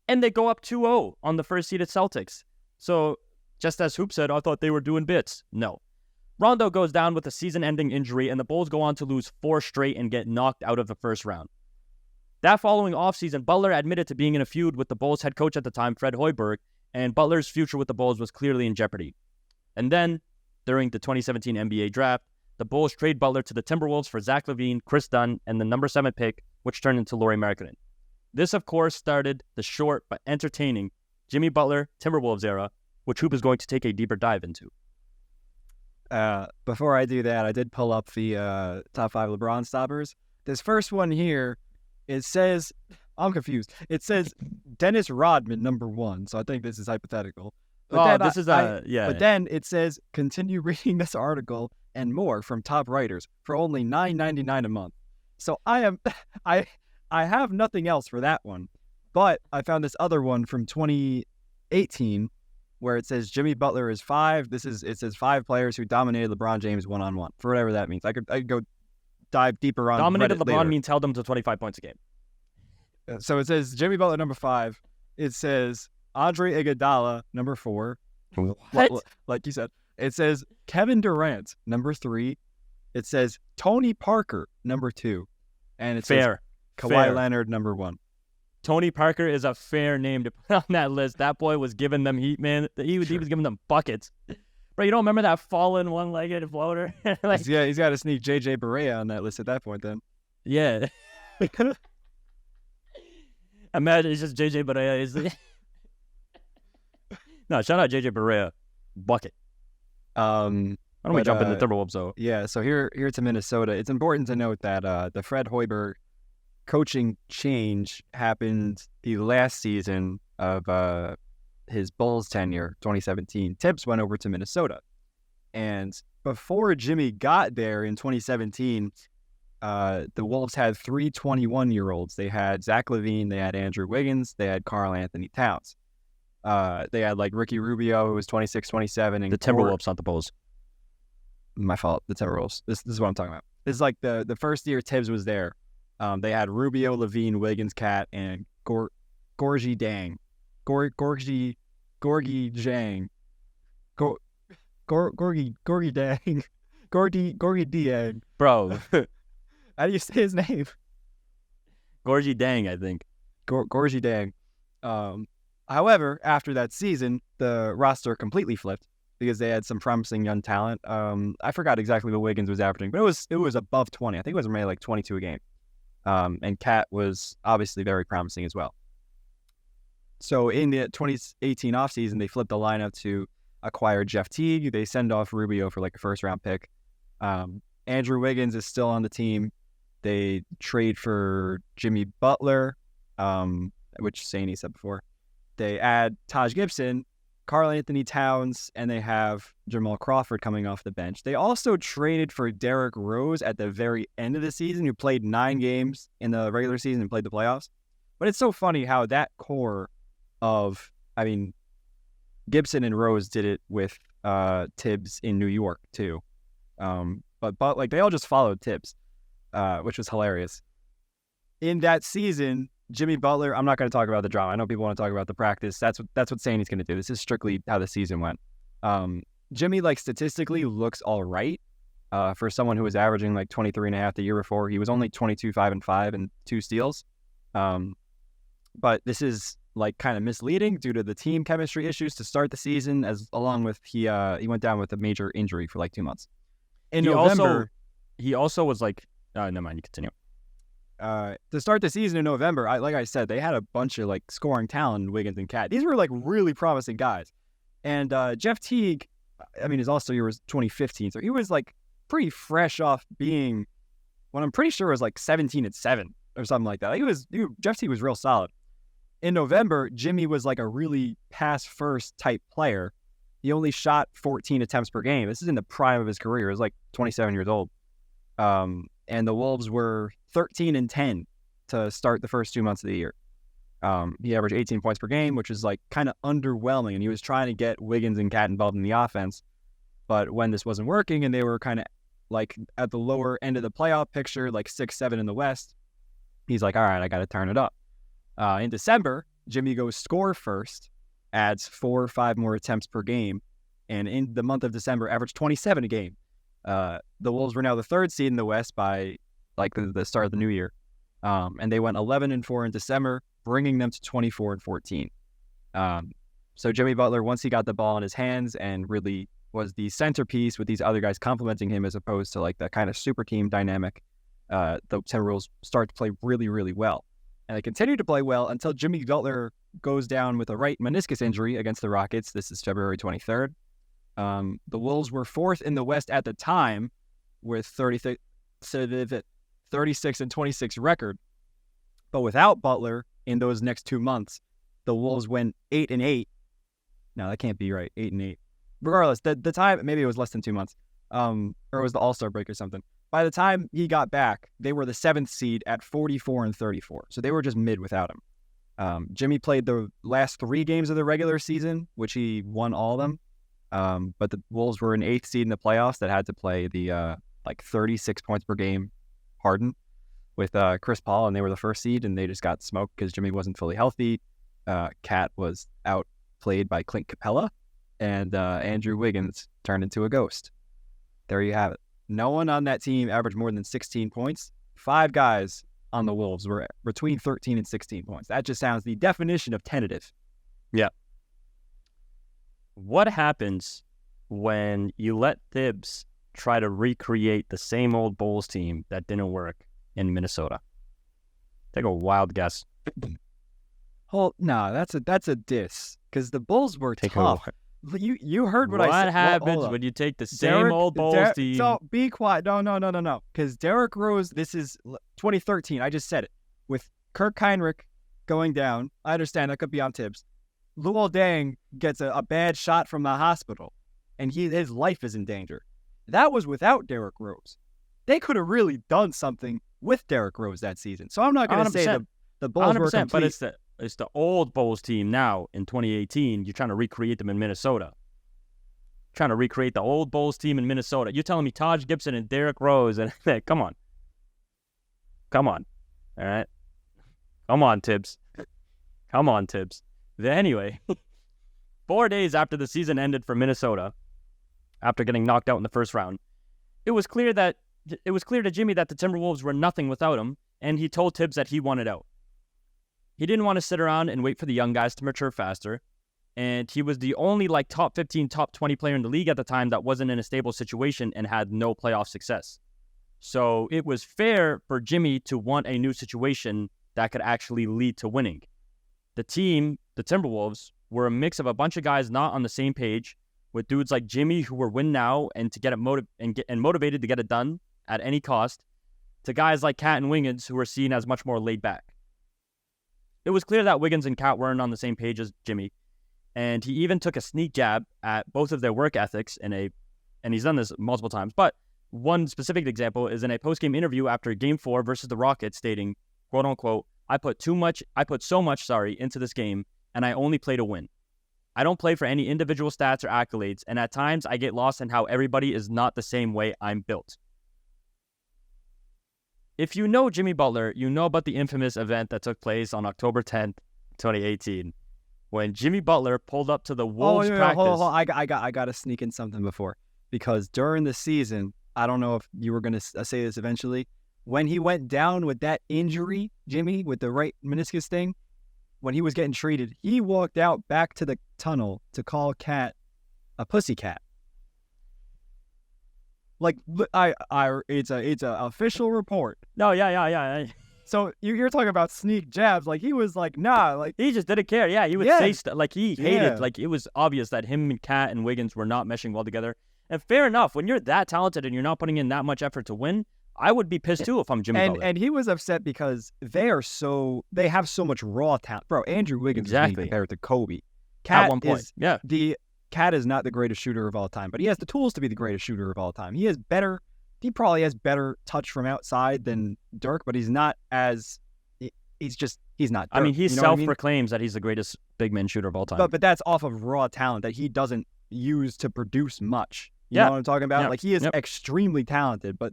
And they go up 2-0 on the first seeded Celtics. So just as Hoop said, I thought they were doing bits. No. Rondo goes down with a season-ending injury, and the Bulls go on to lose 4 straight and get knocked out of the first round. That following offseason, Butler admitted to being in a feud with the Bulls head coach at the time, Fred Hoiberg, and Butler's future with the Bulls was clearly in jeopardy. And then, during the 2017 NBA draft, the Bulls trade Butler to the Timberwolves for Zach LaVine, Chris Dunn, and the number 7 pick, which turned into Lauri Markkanen. This, of course, started the short but entertaining Jimmy Butler Timberwolves era, which Hoop is going to take a deeper dive into. Before I do that, I did pull up the top 5 LeBron stoppers. This first one here, it says, I'm confused. It says Dennis Rodman, number 1. So I think this is hypothetical. But But then it says, continue reading this article and more from top writers for only $9.99 a month. So I have nothing else for that one. But I found this other one from 2018 where it says Jimmy Butler is 5. It says 5 players who dominated LeBron James one-on-one, for whatever that means. I could go dive deeper on dominated Reddit LeBron later. means held him to 25 points a game. So it says Jimmy Butler number 5. It says Andre Iguodala number 4. What? Like you said. It says Kevin Durant number 3. It says Tony Parker number 2. And it says Kawhi Leonard number 1. Tony Parker is a fair name to put on that list. That boy was giving them heat, man. He was giving them buckets. Bro, you don't remember that fallen one-legged floater? Yeah, he's got to sneak JJ Barea on that list at that point then. Yeah. Imagine it's just JJ Barea. No, shout out JJ Barea. Bucket. Why don't we jump into Timberwolves, though? Yeah, so here to Minnesota. It's important to note that the Fred Hoiberg coaching change happened the last season of his Bulls tenure, 2017. Tibbs went over to Minnesota. And before Jimmy got there in 2017, the Wolves had 3 21-year-olds. They had Zach LaVine, they had Andrew Wiggins, they had Karl Anthony Towns. They had like Ricky Rubio, who was 26, 27. And the Timberwolves, not the Bulls. My fault, the Timberwolves. This is what I'm talking about. This is like the first year Tibbs was there. They had Rubio, LaVine, Wiggins, Cat, and Gorgie Dang. Gorgie Jang. Gorgie Dang. Gorgie Diang. Bro. How do you say his name? Gorgie Dang, I think. Gorgie Dang. However, after that season, the roster completely flipped because they had some promising young talent. I forgot exactly what Wiggins was averaging, but it was above 20. I think it was maybe like 22 a game. And Cat was obviously very promising as well. So in the 2018 offseason, they flipped the lineup to acquire Jeff Teague. They send off Rubio for like a first-round pick. Andrew Wiggins is still on the team. They trade for Jimmy Butler, which Sainey said before. They add Taj Gibson, Karl Anthony Towns, and they have Jamal Crawford coming off the bench. They also traded for Derrick Rose at the very end of the season, who played 9 games in the regular season and played the playoffs. But it's so funny how that core of, Gibson and Rose did it with Tibbs in New York too. But like they all just followed Tibbs, which was hilarious. In that season, Jimmy Butler, I'm not going to talk about the drama. I know people want to talk about the practice. That's what Sainey's going to do. This is strictly how the season went. Jimmy, like, statistically looks all right for someone who was averaging like 23.5 the year before. He was only 22, 5-5 and 2 steals. But this is like kind of misleading due to the team chemistry issues to start the season, along with he went down with a major injury for like 2 months. In November, he also was like, never mind, you continue. To start the season in November, like I said, they had a bunch of like scoring talent in Wiggins and Cat. These were like really promising guys. And Jeff Teague, I mean, his All-Star year was 2015, so he was like pretty fresh off being what I'm pretty sure was like 17-7 or something like that. Like Jeff Teague was real solid. In November, Jimmy was like a really pass-first type player. He only shot 14 attempts per game. This is in the prime of his career. He was like 27 years old. And the Wolves were 13-10 to start the first 2 months of the year. He averaged 18 points per game, which is like kind of underwhelming. And he was trying to get Wiggins and Cat involved in the offense. But when this wasn't working and they were kind of like at the lower end of the playoff picture, like 6-7 in the West, he's like, all right, I got to turn it up. In December, Jimmy goes score first, adds 4 or 5 more attempts per game. And in the month of December, averaged 27 a game. The Wolves were now the 3rd seed in the West by like the start of the new year. And they went 11-4 in December, bringing them to 24-14. So Jimmy Butler, once he got the ball in his hands and really was the centerpiece with these other guys complimenting him as opposed to like the kind of super team dynamic, the Timberwolves start to play really, really well. And they continue to play well until Jimmy Butler goes down with a right meniscus injury against the Rockets. This is February 23rd. The Wolves were 4th in the West at the time with 36-26 record. But without Butler in those next 2 months, the Wolves went 8-8. No, that can't be right. 8-8. Regardless, the time, maybe it was less than 2 months, or it was the All-Star break or something. By the time he got back, they were the 7th seed at 44-34. So they were just mid without him. Jimmy played the last 3 games of the regular season, which he won all of them. But the Wolves were an 8th seed in the playoffs that had to play the like 36 points per game Harden with Chris Paul, and they were the 1st seed, and they just got smoked because Jimmy wasn't fully healthy. Cat was outplayed by Clint Capella, and Andrew Wiggins turned into a ghost. There you have it. No one on that team averaged more than 16 points. 5 guys on the Wolves were between 13 and 16 points. That just sounds the definition of tentative. Yeah. What happens when you let Thibs try to recreate the same old Bulls team that didn't work in Minnesota? Take a wild guess. Oh no, that's a diss because the Bulls were tough. You heard what I said. What happens when you take the same old Bulls team? So be quiet. No. Because Derrick Rose, this is 2013. I just said it. With Kirk Heinrich going down, I understand that could be on Tibbs. Luol Deng gets a bad shot from the hospital, and his life is in danger. That was without Derrick Rose. They could have really done something with Derrick Rose that season. So I'm not going to say the Bulls were complete. But it's the old Bulls team now in 2018. You're trying to recreate them in Minnesota. Trying to recreate the old Bulls team in Minnesota. You're telling me Taj Gibson and Derrick Rose and come on. All right. Come on, Tibbs. Anyway, 4 days after the season ended for Minnesota, after getting knocked out in the first round, it was clear to Jimmy that the Timberwolves were nothing without him, and he told Tibbs that he wanted out. He didn't want to sit around and wait for the young guys to mature faster, and he was the only top 15, top 20 player in the league at the time that wasn't in a stable situation and had no playoff success. So it was fair for Jimmy to want a new situation that could actually lead to winning. The team, the Timberwolves, were a mix of a bunch of guys not on the same page, with dudes like Jimmy who were win now and to get it motivated to get it done at any cost, to guys like Cat and Wiggins who were seen as much more laid back. It was clear that Wiggins and Cat weren't on the same page as Jimmy, and he even took a sneak jab at both of their work ethics and he's done this multiple times, but one specific example is in a post-game interview after Game 4 versus the Rockets, stating, quote unquote, I put so much into this game, and I only play to win. I don't play for any individual stats or accolades, and at times I get lost in how everybody is not the same way I'm built. If you know Jimmy Butler, you know about the infamous event that took place on October 10th, 2018, when Jimmy Butler pulled up to the Wolves practice. Hold on. I got to sneak in something before, because during the season, I don't know if you were going to say this eventually, when he went down with that injury, Jimmy, with the right meniscus thing, when he was getting treated, he walked out back to the tunnel to call Cat a pussycat. Like, it's a official report. No, yeah. So you're talking about sneak jabs. Like, he was like, nah. Like, he just didn't care. Yeah, he would say stuff. Like, he hated. Like, it was obvious that him and Cat and Wiggins were not meshing well together. And fair enough. When you're that talented and you're not putting in that much effort to win, I would be pissed too if I'm Jimmy Butler. And he was upset because they have so much raw talent. Bro, Andrew Wiggins is compared to Kobe. Cat at one point. Cat is not the greatest shooter of all time, but he has the tools to be the greatest shooter of all time. He probably has better touch from outside than Dirk, but he's not Dirk, I mean, he self-proclaims that he's the greatest big man shooter of all time. But that's off of raw talent that he doesn't use to produce much. You know what I'm talking about? Like, he is extremely talented, but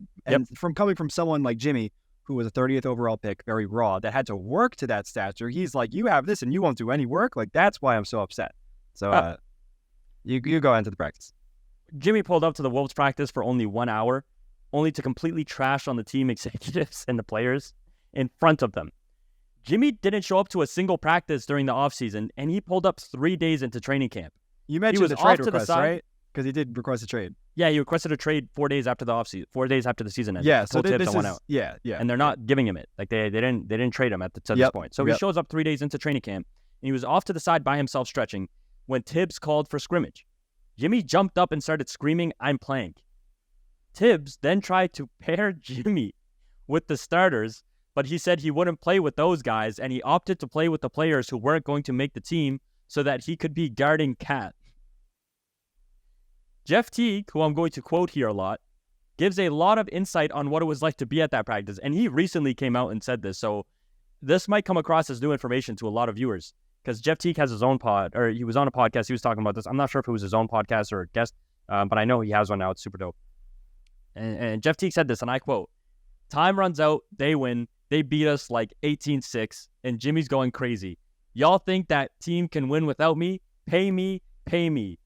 from coming from someone like Jimmy, who was a 30th overall pick, very raw, that had to work to that stature, he's like, you have this and you won't do any work? Like, that's why I'm so upset. So you go into the practice. Jimmy pulled up to the Wolves practice for only 1 hour, only to completely trash on the team executives and the players in front of them. Jimmy didn't show up to a single practice during the offseason, and he pulled up 3 days into training camp. You mentioned the trade request, right? Because he did request a trade. Yeah, he requested a trade 4 days after the offseason, 4 days after the season ended. Yeah, so this is out. Yeah. And they're not giving him it. Like, they didn't trade him to this point. So he shows up 3 days into training camp, and he was off to the side by himself stretching when Tibbs called for scrimmage. Jimmy jumped up and started screaming, "I'm playing." Tibbs then tried to pair Jimmy with the starters, but he said he wouldn't play with those guys, and he opted to play with the players who weren't going to make the team so that he could be guarding Cat. Jeff Teague, who I'm going to quote here a lot, gives a lot of insight on what it was like to be at that practice, and he recently came out and said this, so this might come across as new information to a lot of viewers, because Jeff Teague has his own pod, or he was on a podcast, he was talking about this. I'm not sure if it was his own podcast or a guest, but I know he has one now. It's super dope. And Jeff Teague said this, and I quote, "Time runs out, they win, they beat us like 18-6, and Jimmy's going crazy. Y'all think that team can win without me? Pay me, pay me."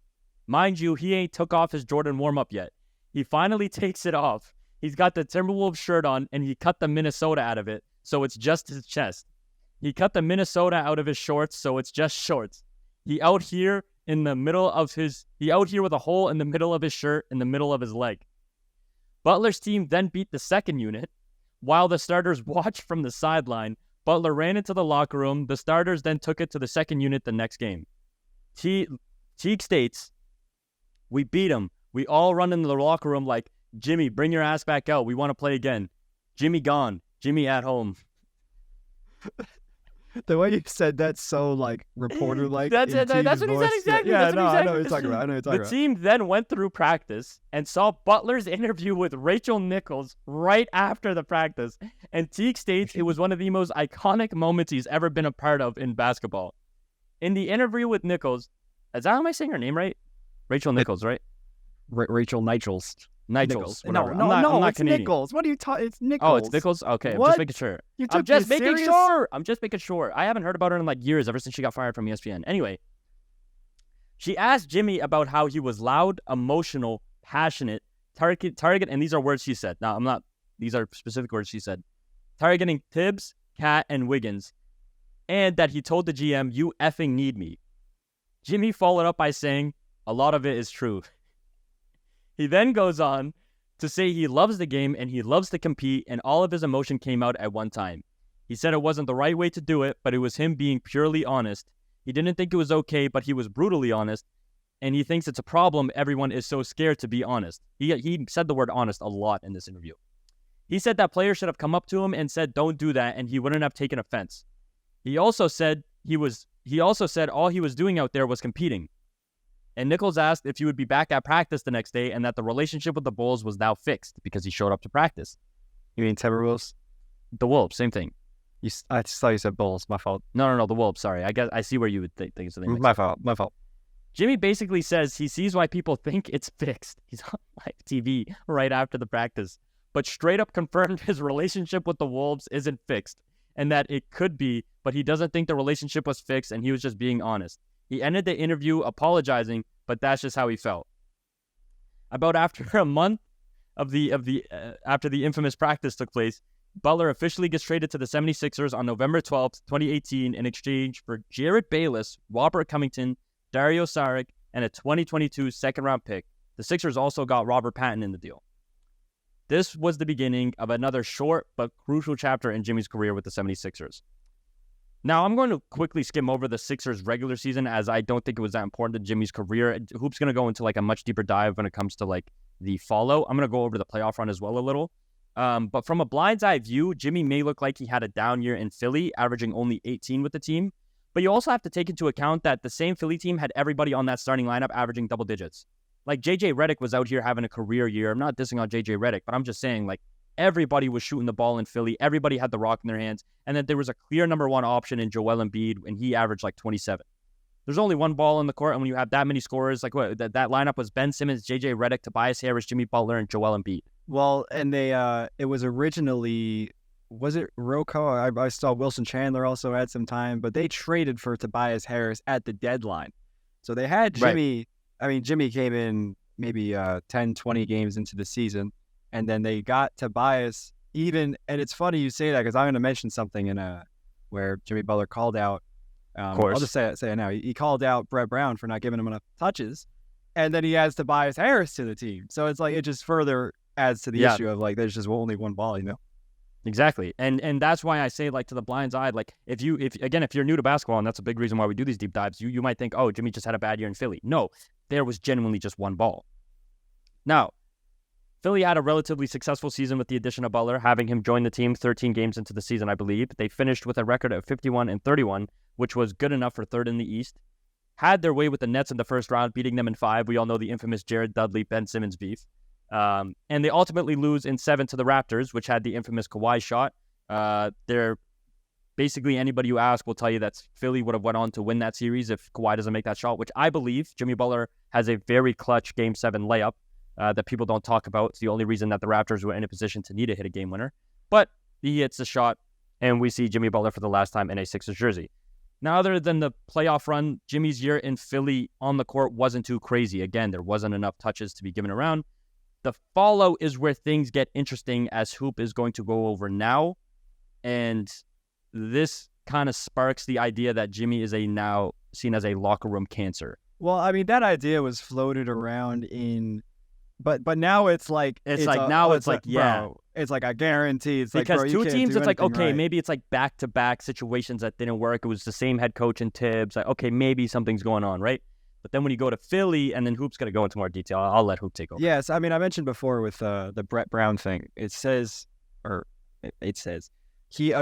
Mind you, he ain't took off his Jordan warm-up yet. He finally takes it off. He's got the Timberwolves shirt on, and he cut the Minnesota out of it, so it's just his chest. He cut the Minnesota out of his shorts, so it's just shorts. He out here with a hole in the middle of his shirt, in the middle of his leg. Butler's team then beat the second unit. While the starters watched from the sideline, Butler ran into the locker room. The starters then took it to the second unit the next game. Teague states, "We beat him. We all run into the locker room like, Jimmy, bring your ass back out. We want to play again. Jimmy gone. Jimmy at home." The way you said that's so, like, reporter-like. That's what he said exactly. Yeah, I know what you're talking about. The team then went through practice and saw Butler's interview with Rachel Nichols right after the practice. And Teague states it was one of the most iconic moments he's ever been a part of in basketball. In the interview with Nichols, am I saying her name right? Rachel Nichols, right? Rachel Nichols. Nichols. No, I'm not it's Canadian. Nichols. What are you talking? It's Nichols. Oh, it's Nichols? Okay, what? I'm just making sure. I'm just making sure. I haven't heard about her in like years, ever since she got fired from ESPN. Anyway, she asked Jimmy about how he was loud, emotional, passionate, target, and these are words she said. Now, these are specific words she said. Targeting Tibbs, Cat, and Wiggins, and that he told the GM, "You effing need me." Jimmy followed up by saying, "A lot of it is true." He then goes on to say he loves the game and he loves to compete, and all of his emotion came out at one time. He said it wasn't the right way to do it, but it was him being purely honest. He didn't think it was okay, but he was brutally honest, and he thinks it's a problem everyone is so scared to be honest. He said the word honest a lot in this interview. He said that players should have come up to him and said, "Don't do that," and he wouldn't have taken offense. He also said all he was doing out there was competing. And Nichols asked if he would be back at practice the next day and that the relationship with the Bulls was now fixed because he showed up to practice. You mean Timberwolves? The Wolves, same thing. I just thought you said Bulls. My fault. No, the Wolves. Sorry. I guess I see where you would think it's something. My fault. Jimmy basically says he sees why people think it's fixed. He's on live TV right after the practice, but straight up confirmed his relationship with the Wolves isn't fixed and that it could be, but he doesn't think the relationship was fixed and he was just being honest. He ended the interview apologizing, but that's just how he felt. About after a month after the infamous practice took place, Butler officially gets traded to the 76ers on November 12th, 2018 in exchange for Jared Bayless, Robert Covington, Dario Saric, and a 2022 second-round pick. The Sixers also got Robert Patton in the deal. This was the beginning of another short but crucial chapter in Jimmy's career with the 76ers. Now, I'm going to quickly skim over the Sixers regular season as I don't think it was that important to Jimmy's career. Hoop's going to go into like a much deeper dive when it comes to like the follow. I'm going to go over the playoff run as well a little. But from a blind's eye view, Jimmy may look like he had a down year in Philly, averaging only 18 with the team. But you also have to take into account that the same Philly team had everybody on that starting lineup averaging double digits. Like JJ Redick was out here having a career year. I'm not dissing on JJ Redick, but I'm just saying like everybody was shooting the ball in Philly. Everybody had the rock in their hands. And then there was a clear number one option in Joel Embiid, and he averaged like 27. There's only one ball in the court, and when you have that many scorers, like what that lineup was Ben Simmons, JJ Redick, Tobias Harris, Jimmy Butler, and Joel Embiid. Well, and they it was originally, was it Rocco? I saw Wilson Chandler also had some time, but they traded for Tobias Harris at the deadline. So they had Jimmy. Right. I mean, Jimmy came in maybe 10, 20 games into the season, and then they got Tobias even. And it's funny you say that because I'm going to mention something where Jimmy Butler called out. Of course. I'll just say it now. He called out Brett Brown for not giving him enough touches, and then he adds Tobias Harris to the team. So it's like it just further adds to the issue of like there's just only one ball, you know. Exactly. And that's why I say like to the blind's eye, like if you're new to basketball, and that's a big reason why we do these deep dives, you might think, oh, Jimmy just had a bad year in Philly. No, there was genuinely just one ball. Now, Philly had a relatively successful season with the addition of Butler, having him join the team 13 games into the season, I believe. They finished with a record of 51-31, which was good enough for third in the East. Had their way with the Nets in the first round, beating them in 5. We all know the infamous Jared Dudley, Ben Simmons beef. And they ultimately lose in 7 to the Raptors, which had the infamous Kawhi shot. They're basically anybody you ask will tell you that Philly would have went on to win that series if Kawhi doesn't make that shot, which I believe Jimmy Butler has a very clutch Game 7 layup that people don't talk about. It's the only reason that the Raptors were in a position to need to hit a game winner. But he hits the shot, and we see Jimmy Butler for the last time in a Sixers jersey. Now, other than the playoff run, Jimmy's year in Philly on the court wasn't too crazy. Again, there wasn't enough touches to be given around. The follow is where things get interesting, as Hoop is going to go over now. And this kind of sparks the idea that Jimmy is now seen as a locker room cancer. Well, I mean, that idea was floated around but now it's like... It's like I guarantee. It's because like, bro, two teams, it's like, okay, right. Maybe it's like back-to-back situations that didn't work. It was the same head coach in Tibbs. Like, okay, maybe something's going on, right? But then when you go to Philly, and then Hoop's going to go into more detail. I'll let Hoop take over. Yes, I mean, I mentioned before with the Brett Brown thing. It says, he,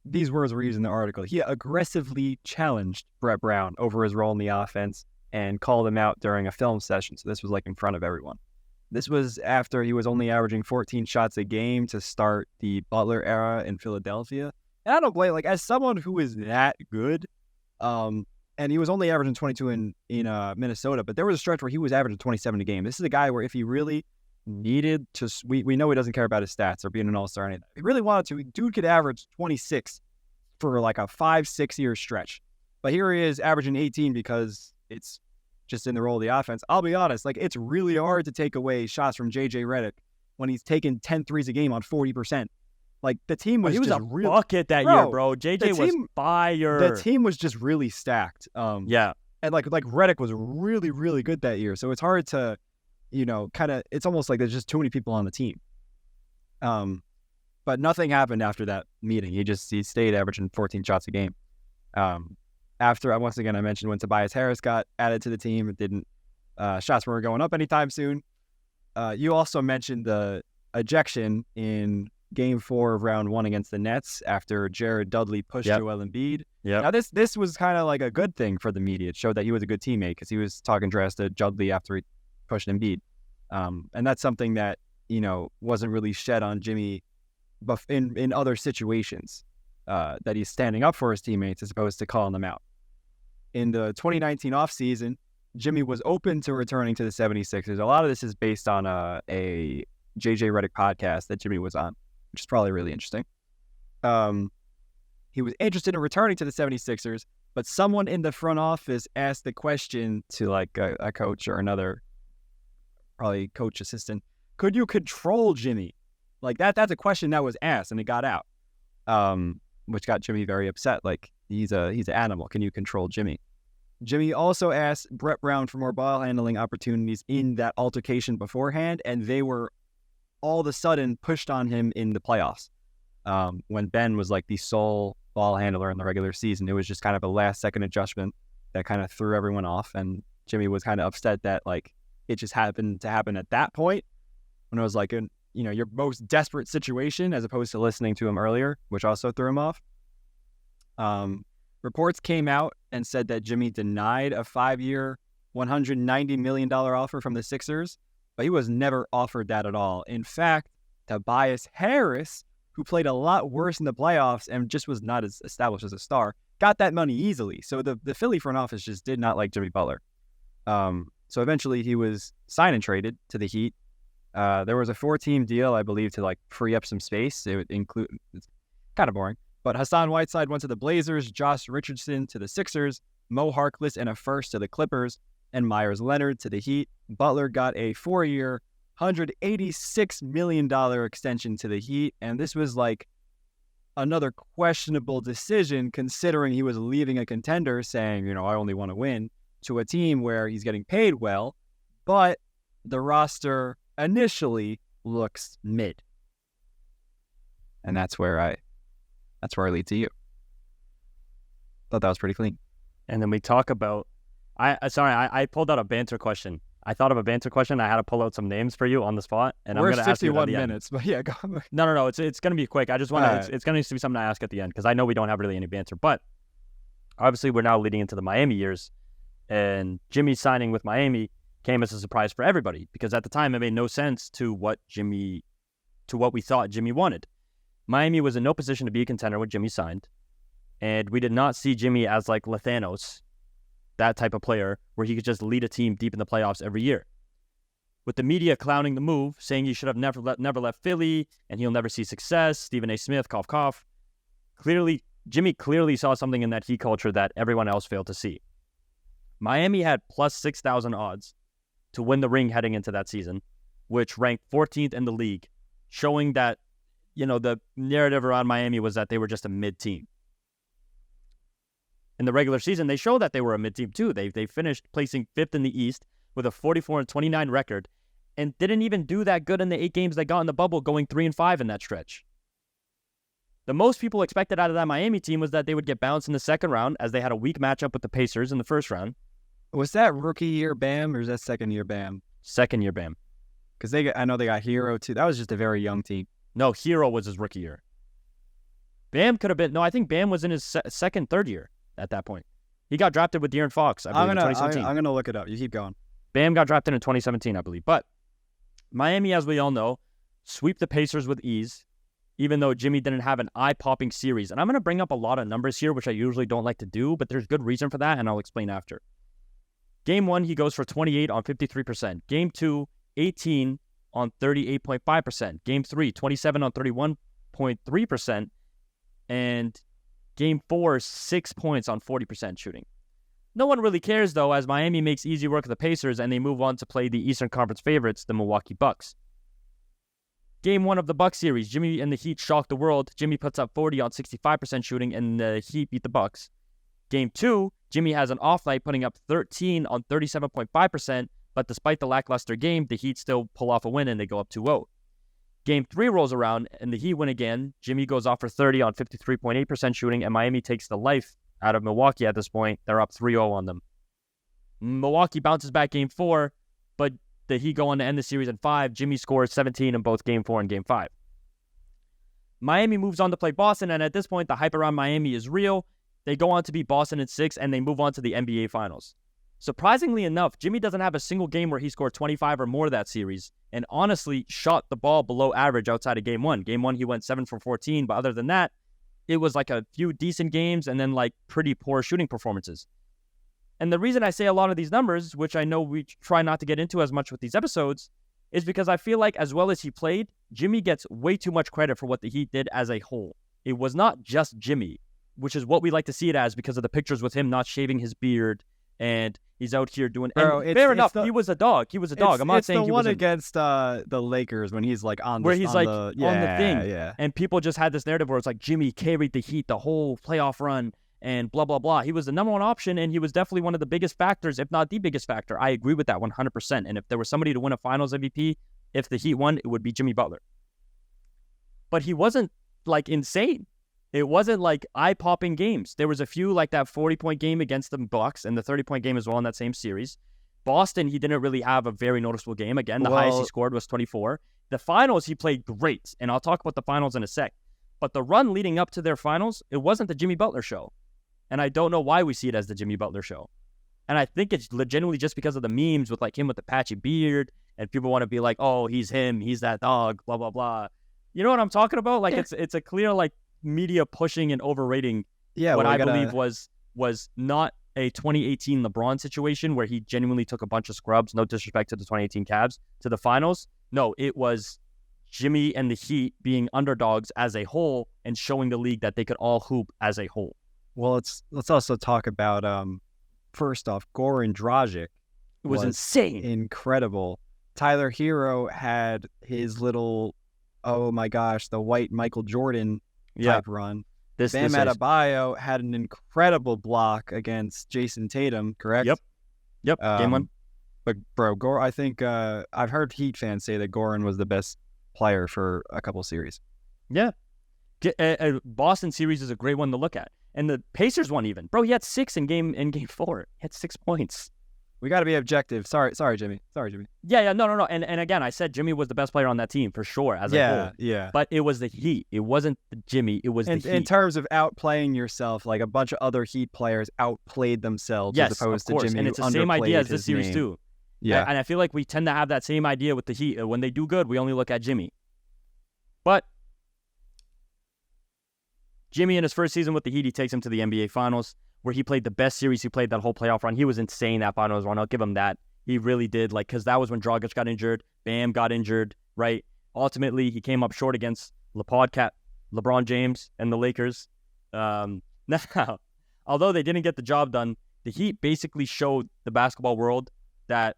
these words were used in the article. He aggressively challenged Brett Brown over his role in the offense and called him out during a film session. So this was like in front of everyone. This was after he was only averaging 14 shots a game to start the Butler era in Philadelphia. And I don't blame, like, as someone who is that good, and he was only averaging 22 in Minnesota, but there was a stretch where he was averaging 27 a game. This is a guy where if he really needed to, we know he doesn't care about his stats or being an all-star or anything. If he really wanted to, dude could average 26 for like a 5-6 year stretch. But here he is averaging 18 because it's just in the role of the offense. I'll be honest, like, it's really hard to take away shots from JJ Redick when he's taking 10 threes a game on 40%. Like, the team was just a bucket that year, bro. JJ was fire. The team was just really stacked. Yeah. And like Redick was really, really good that year. So it's hard to, it's almost like there's just too many people on the team. But nothing happened after that meeting. He stayed averaging 14 shots a game. After, once again, I mentioned when Tobias Harris got added to the team, it didn't, shots weren't going up anytime soon. You also mentioned the ejection in Game 4 of Round 1 against the Nets after Jared Dudley pushed Joel Embiid. Yep. Now, this was kind of like a good thing for the media. It showed that he was a good teammate because he was talking trash to Dudley after he pushed Embiid. And that's something that, wasn't really shed on Jimmy in other situations, that he's standing up for his teammates as opposed to calling them out. In the 2019 offseason, Jimmy was open to returning to the 76ers. A lot of this is based on a JJ Redick podcast that Jimmy was on, which is probably really interesting. He was interested in returning to the 76ers, but someone in the front office asked the question to like a coach or another, probably coach assistant, could you control Jimmy? Like that's a question that was asked and it got out, which got Jimmy very upset. Like he's an animal. Can you control Jimmy? Jimmy also asked Brett Brown for more ball handling opportunities in that altercation beforehand, and they were all of a sudden pushed on him in the playoffs. When Ben was like the sole ball handler in the regular season, it was just kind of a last-second adjustment that kind of threw everyone off, and Jimmy was kind of upset that like it just happened to happen at that point when it was like your most desperate situation, as opposed to listening to him earlier, which also threw him off. Reports came out and said that Jimmy denied a 5-year, $190 million offer from the Sixers, but he was never offered that at all. In fact, Tobias Harris, who played a lot worse in the playoffs and just was not as established as a star, got that money easily. So the Philly front office just did not like Jimmy Butler. So eventually he was signed and traded to the Heat. There was a 4-team deal, I believe, to like free up some space. It would include, it's kind of boring, but Hassan Whiteside went to the Blazers, Josh Richardson to the Sixers, Mo Harkless and a first to the Clippers, and Myers Leonard to the Heat. Butler got a 4-year, $186 million extension to the Heat, and this was like another questionable decision considering he was leaving a contender saying, I only want to win, to a team where he's getting paid well, but the roster initially looks mid. And that's where I lead to you. Thought that was pretty clean. And then we talk about, I pulled out a banter question. I thought of a banter question. I had to pull out some names for you on the spot. And we're I'm going to ask you 61 minutes, but yeah, go on. No. It's going to be quick. I just want to, it's going to be something I ask at the end because I know we don't have really any banter. But obviously we're now leading into the Miami years. And Jimmy signing with Miami came as a surprise for everybody because at the time it made no sense to what we thought Jimmy wanted. Miami was in no position to be a contender when Jimmy signed, and we did not see Jimmy as like Lethanos, that type of player where he could just lead a team deep in the playoffs every year. With the media clowning the move, saying he should have never left Philly and he'll never see success, Stephen A. Smith, cough, cough. Jimmy clearly saw something in that Heat culture that everyone else failed to see. Miami had plus 6,000 odds to win the ring heading into that season, which ranked 14th in the league, showing that, the narrative around Miami was that they were just a mid-team. In the regular season, they showed that they were a mid-team too. They finished placing 5th in the East with a 44-29 record and didn't even do that good in the 8 games they got in the bubble, going 3-5 in that stretch. The most people expected out of that Miami team was that they would get bounced in the second round as they had a weak matchup with the Pacers in the first round. Was that rookie year Bam or is that second year Bam? Second year Bam. Because I know they got Hero too. That was just a very young team. No, Hero was his rookie year. Bam could have been... No, I think Bam was in his third year at that point. He got drafted with De'Aaron Fox, I believe, in 2017. I'm going to look it up. You keep going. Bam got drafted in 2017, I believe. But Miami, as we all know, sweep the Pacers with ease, even though Jimmy didn't have an eye-popping series. And I'm going to bring up a lot of numbers here, which I usually don't like to do, but there's good reason for that, and I'll explain after. Game 1, he goes for 28 on 53%. Game 2, 18 on 38.5%. Game 3, 27 on 31.3%. And Game 4, 6 points on 40% shooting. No one really cares, though, as Miami makes easy work of the Pacers and they move on to play the Eastern Conference favorites, the Milwaukee Bucks. Game 1 of the Bucks series, Jimmy and the Heat shocked the world. Jimmy puts up 40 on 65% shooting, and the Heat beat the Bucks. Game 2, Jimmy has an off night, putting up 13 on 37.5%, but despite the lackluster game, the Heat still pull off a win and they go up 2-0. Game 3 rolls around, and the Heat win again. Jimmy goes off for 30 on 53.8% shooting, and Miami takes the life out of Milwaukee at this point. They're up 3-0 on them. Milwaukee bounces back Game 4, but the Heat go on to end the series in 5. Jimmy scores 17 in both Game 4 and Game 5. Miami moves on to play Boston, and at this point, the hype around Miami is real. They go on to beat Boston in 6, and they move on to the NBA Finals. Surprisingly enough, Jimmy doesn't have a single game where he scored 25 or more that series, and honestly shot the ball below average outside of Game 1. Game 1, he went 7 for 14, but other than that, it was like a few decent games and then like pretty poor shooting performances. And the reason I say a lot of these numbers, which I know we try not to get into as much with these episodes, is because I feel like as well as he played, Jimmy gets way too much credit for what the Heat did as a whole. It was not just Jimmy, which is what we like to see it as because of the pictures with him not shaving his beard and he's out here doing... Bro, fair enough, he was a dog. He was a dog. I'm not saying he was... It's the one against the Lakers when he's like on the... Where he's on the thing. Yeah. And people just had this narrative where it's like Jimmy carried the Heat the whole playoff run and blah, blah, blah. He was the number one option, and he was definitely one of the biggest factors, if not the biggest factor. I agree with that 100%. And if there was somebody to win a Finals MVP, if the Heat won, it would be Jimmy Butler. But he wasn't like insane. It wasn't like eye-popping games. There was a few like that 40-point game against the Bucks and the 30-point game as well in that same series. Boston, he didn't really have a very noticeable game. Again, the highest he scored was 24. The finals, he played great, and I'll talk about the finals in a sec. But the run leading up to their finals, it wasn't the Jimmy Butler show. And I don't know why we see it as the Jimmy Butler show. And I think it's legitimately just because of the memes with like him with the patchy beard, and people want to be like, oh, he's him, he's that dog, blah, blah, blah. You know what I'm talking about? Like it's a clear like media pushing and overrating what I believe was not a 2018 LeBron situation where he genuinely took a bunch of scrubs, no disrespect to the 2018 Cavs, to the finals. No, it was Jimmy and the Heat being underdogs as a whole and showing the league that they could all hoop as a whole. Well, let's also talk about first off, Goran Dragic. It was insane. Incredible. Tyler Hero had his little, oh my gosh, the white Michael Jordan type run. Bam Adebayo had an incredible block against Jason Tatum, correct? Yep. Game one. But bro, I think I've heard Heat fans say that Goran was the best player for a couple series. Yeah. Boston series is a great one to look at. And the Pacers one even. Bro, he had 6 in game 4. He had 6 points. We got to be objective. Sorry, Jimmy. Yeah. No. And again, I said Jimmy was the best player on that team for sure as a whole. Yeah. But it was the Heat. It wasn't Jimmy. It was the Heat. In terms of outplaying yourself, like a bunch of other Heat players outplayed themselves as opposed to Jimmy. And it's the same idea as this series too. Yeah. And I feel like we tend to have that same idea with the Heat. When they do good, we only look at Jimmy. But Jimmy in his first season with the Heat, he takes him to the NBA Finals, where he played the best series he played that whole playoff run. He was insane that finals run. I'll give him that. He really did, because that was when Dragic got injured, Bam got injured, right? Ultimately, he came up short against LePodcast, LeBron James, and the Lakers. Now, although they didn't get the job done, the Heat basically showed the basketball world that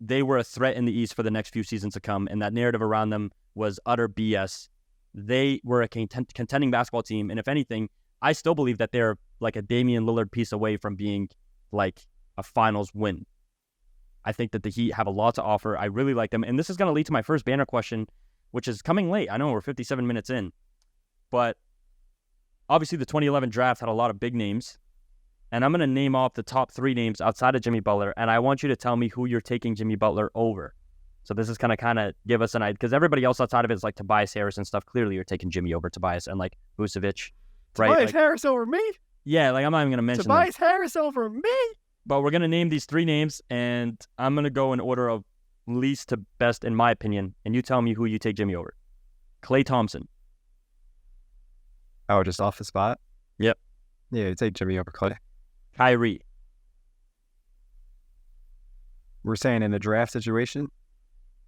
they were a threat in the East for the next few seasons to come, and that narrative around them was utter BS. They were a contending basketball team, and if anything, I still believe that they're like a Damian Lillard piece away from being like a finals win. I think that the Heat have a lot to offer. I really like them, and this is going to lead to my first banner question, which is coming late. I know we're 57 minutes in, but obviously the 2011 draft had a lot of big names, and I'm going to name off the top 3 names outside of Jimmy Butler, and I want you to tell me who you're taking Jimmy Butler over. So this is kind of give us an idea, because everybody else outside of it is like Tobias Harris and stuff. Clearly, you're taking Jimmy over Tobias and like Vucevic, right? Tobias Harris over me? Yeah, like I'm not even gonna mention Tobias Harris over me. But we're gonna name these 3 names, and I'm gonna go in order of least to best, in my opinion. And you tell me who you take Jimmy over. Klay Thompson. Oh, just off the spot? Yep. Yeah, you take Jimmy over Klay. Kyrie. We're saying in the draft situation.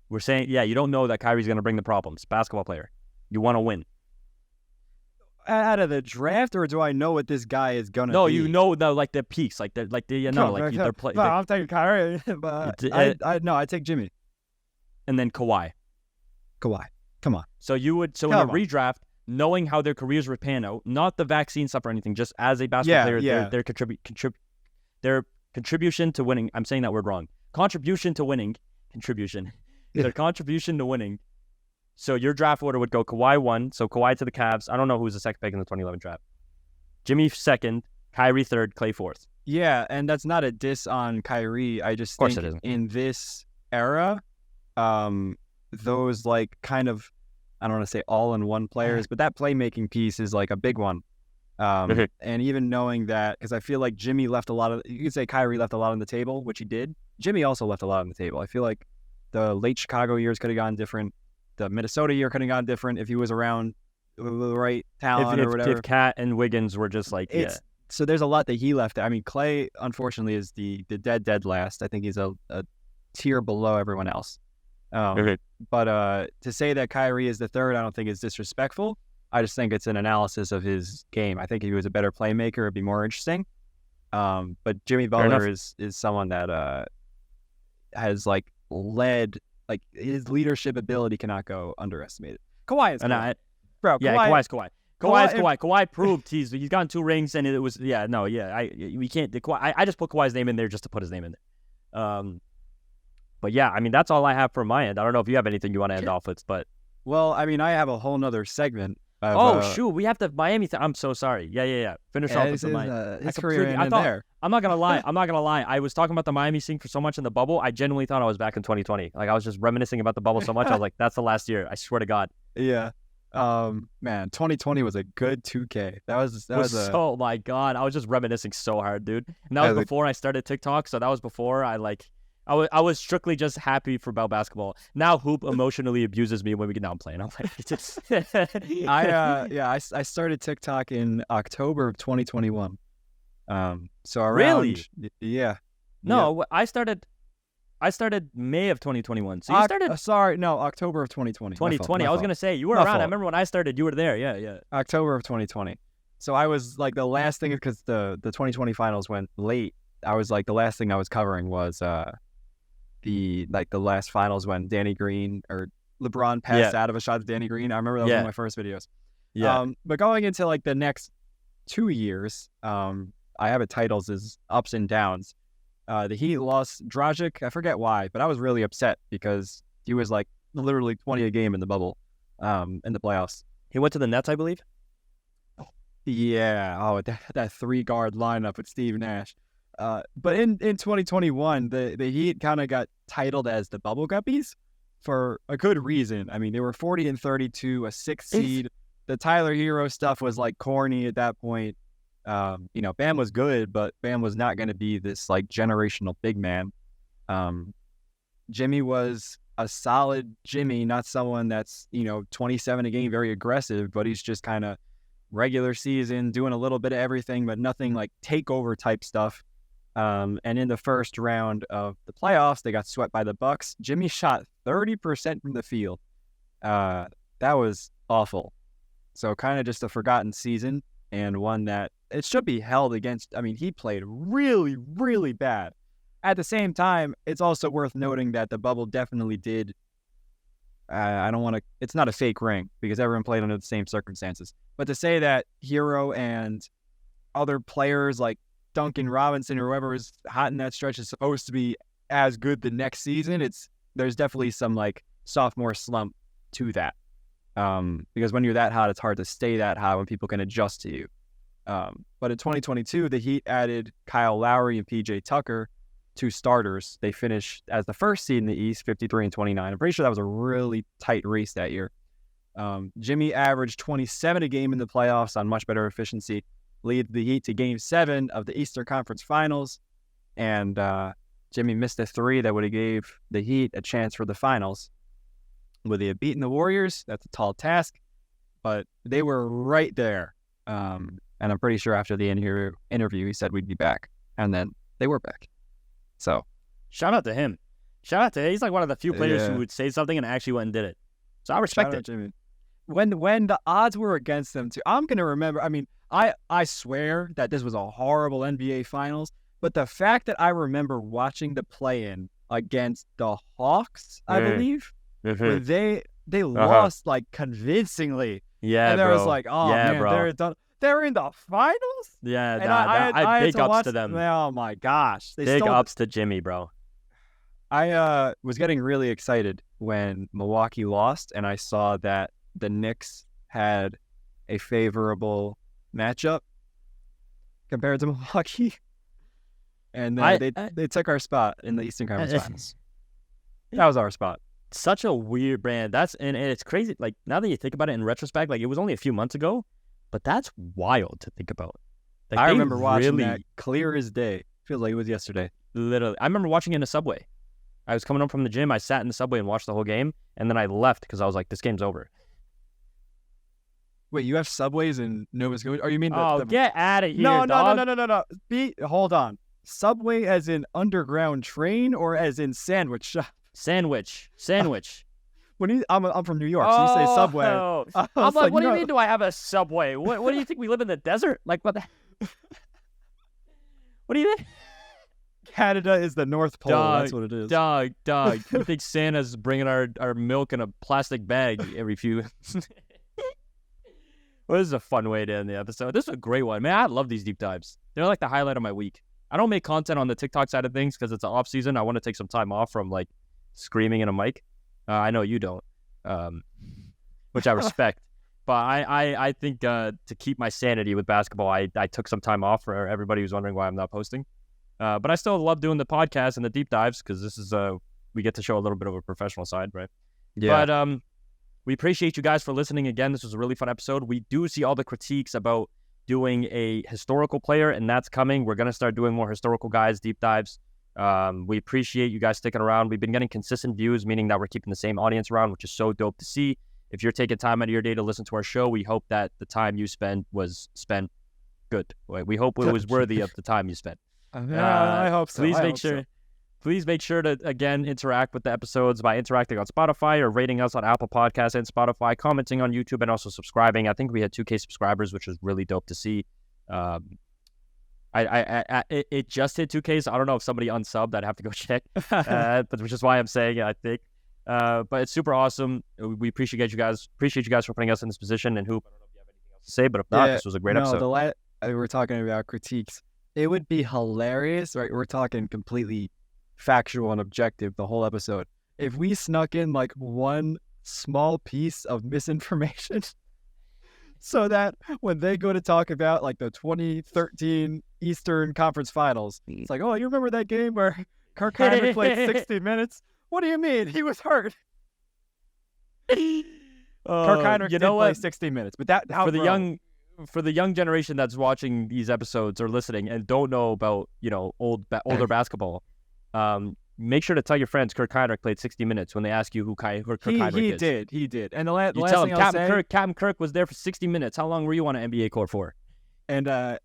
We're saying, yeah, you don't know that Kyrie's going to bring the problems. Basketball player. You want to win. Out of the draft, or do I know what this guy is going to be? No, you know like the peaks, they're playing. No, I'm taking Kyrie, but I take Jimmy. And then Kawhi. Come on. So you would, in a redraft, knowing how their careers would pan out, not the vaccine stuff or anything, just as a basketball player, their contribution to winning. I'm saying that word wrong. Contribution to winning. Their contribution to winning. So your draft order would go Kawhi 1, so Kawhi to the Cavs. I don't know who's the second pick in the 2011 draft. Jimmy 2nd, Kyrie 3rd, Klay 4th. Yeah, and that's not a diss on Kyrie. I just think in this era, those like kind of, I don't want to say all-in-one players, but that playmaking piece is like a big one. And even knowing that, because I feel like Jimmy left a lot of, you could say Kyrie left a lot on the table, which he did. Jimmy also left a lot on the table. I feel like the late Chicago years could have gone different. The Minnesota year could have gone different if he was around the right talent or whatever. If Cat and Wiggins were just like, So there's a lot that he left. I mean, Klay, unfortunately, is the dead last. I think he's a tier below everyone else. But to say that Kyrie is the 3rd, I don't think is disrespectful. I just think it's an analysis of his game. I think if he was a better playmaker, it'd be more interesting. But Jimmy Butler is someone that has like led, like his leadership ability cannot go underestimated. Kawhi is Kawhi. Kawhi's Kawhi. Kawhi proved he's gotten 2 rings, and it was we can't. I just put Kawhi's name in there just to put his name in there. But yeah, I mean, that's all I have from my end. I don't know if you have anything you want to end off with, but. Well, I mean, I have a whole nother segment. Shoot, we have the Miami thing. I'm so sorry. Yeah. Finish off with the Miami. His career ended there. I'm not gonna lie. I was talking about the Miami thing for so much in the bubble. I genuinely thought I was back in 2020. Like I was just reminiscing about the bubble so much. I was like, that's the last year. I swear to God. Yeah. Man, 2020 was a good 2K. That was oh my God. I was just reminiscing so hard, dude. And that was before I started TikTok. So that was before I was strictly just happy for Bell basketball. Now Hoop emotionally abuses me when we get down playing. I'm like, I started TikTok in October of 2021. So around really, yeah. No, yeah. I started May of 2021. So you started. October of 2020. 2020. I was gonna say you were around. I remember when I started. You were there. Yeah. October of 2020. So I was like the last thing because the 2020 finals went late. I was like the last thing I was covering was the last finals when Danny Green or LeBron passed out of a shot to Danny Green. I remember that was one of my first videos. Yeah. But going into like the next 2 years, I have it titled as ups and downs. The Heat lost Dragic. I forget why, but I was really upset because he was like literally 20 a game in the bubble, in the playoffs. He went to the Nets, I believe. Yeah. Oh, that 3-guard lineup with Steve Nash. But in 2021, the Heat kind of got titled as the Bubble Guppies for a good reason. I mean, they were 40-32, a 6th seed. The Tyler Hero stuff was like corny at that point. Bam was good, but Bam was not going to be this like generational big man. Jimmy was a solid Jimmy, not someone that's 27 a game, very aggressive, but he's just kind of regular season, doing a little bit of everything, but nothing like takeover type stuff. And in the first round of the playoffs, they got swept by the Bucks. Jimmy shot 30% from the field. That was awful. So kind of just a forgotten season and one that it should be held against. I mean, he played really, really bad. At the same time, it's also worth noting that the bubble definitely did. It's not a fake ring because everyone played under the same circumstances. But to say that Hero and other players like Duncan Robinson or whoever is hot in that stretch is supposed to be as good the next season, there's definitely some like sophomore slump to that. Because when you're that hot, it's hard to stay that hot when people can adjust to you. But in 2022, the Heat added Kyle Lowry and PJ Tucker, 2 starters. They finished as the first seed in the East, 53-29. I'm pretty sure that was a really tight race that year. Jimmy averaged 27 a game in the playoffs on much better efficiency, lead the Heat to Game 7 of the Eastern Conference Finals, and Jimmy missed a 3 that would have gave the Heat a chance for the finals. Would they have beaten the Warriors? That's a tall task, but they were right there. And I'm pretty sure after the interview, he said we'd be back, and then they were back. So, shout out to him. He's like one of the few players who would say something and actually went and did it. So I respect it. Jimmy. When the odds were against them too, I'm gonna remember. I mean, I swear that this was a horrible NBA Finals, but the fact that I remember watching the play-in against the Hawks, I believe, where they lost like convincingly. Yeah, and there bro. was like, oh yeah, man, bro. They're in the finals. Yeah, and I big ups to them. Oh my gosh, big ups to Jimmy, bro. I was getting really excited when Milwaukee lost, and I saw that the Knicks had a favorable matchup compared to Milwaukee, and they took our spot in the Eastern Conference Finals. That was our spot. Such a weird brand. And it's crazy. Like now that you think about it in retrospect, like it was only a few months ago, but that's wild to think about. Like, I remember watching that clear as day. Feels like it was yesterday. Literally, I remember watching it in a subway. I was coming home from the gym. I sat in the subway and watched the whole game, and then I left because I was like, "This game's over." Wait, you have subways in Nova Scotia? Or you mean get out of here? No. Hold on. Subway as in underground train or as in sandwich shop? Sandwich. I'm from New York, so you say subway. I'm like, what do you mean? Do I have a subway? What do you think? We live in the desert? Like what? What do you think? Canada is the North Pole. That's what it is. Dog. You think Santa's bringing our milk in a plastic bag every few? Well, this is a fun way to end the episode. This is a great one, man. I love these deep dives. They're like the highlight of my week. I don't make content on the TikTok side of things because it's an off season. I want to take some time off from like screaming in a mic. I know you don't, which I respect. But I think to keep my sanity with basketball, I took some time off for everybody who's wondering why I'm not posting. But I still love doing the podcast and the deep dives because this is we get to show a little bit of a professional side, right? Yeah. But we appreciate you guys for listening again. This was a really fun episode. We do see all the critiques about doing a historical player, and that's coming. We're going to start doing more historical guys, deep dives. We appreciate you guys sticking around. We've been getting consistent views, meaning that we're keeping the same audience around, which is so dope to see. If you're taking time out of your day to listen to our show, we hope that the time you spend was spent good. We hope it was worthy of the time you spent. I hope so. Please make sure to, again, interact with the episodes by interacting on Spotify or rating us on Apple Podcasts and Spotify, commenting on YouTube, and also subscribing. I think we had 2K subscribers, which was really dope to see. It just hit 2K, so I don't know if somebody unsubbed. I'd have to go check, but which is why I'm saying it, I think. But it's super awesome. We appreciate you guys for putting us in this position. And Hoop, I don't know if you have anything else to say, but if not, this was a great episode. We're talking about critiques. It would be hilarious, right? We're talking completely factual and objective the whole episode. If we snuck in like one small piece of misinformation so that when they go to talk about like the 2013 Eastern Conference Finals, it's like, oh, you remember that game where Kirk Hinrich played 60 minutes? What do you mean? He was hurt. Kirk Hinrich did play 60 minutes, but that for the young generation that's watching these episodes or listening and don't know about older basketball, make sure to tell your friends Kirk Hinrich played 60 minutes when they ask you who Kirk Hinrich is. He did. And the last tell thing him Captain Kirk was there for 60 minutes. How long were you on an NBA court for? And I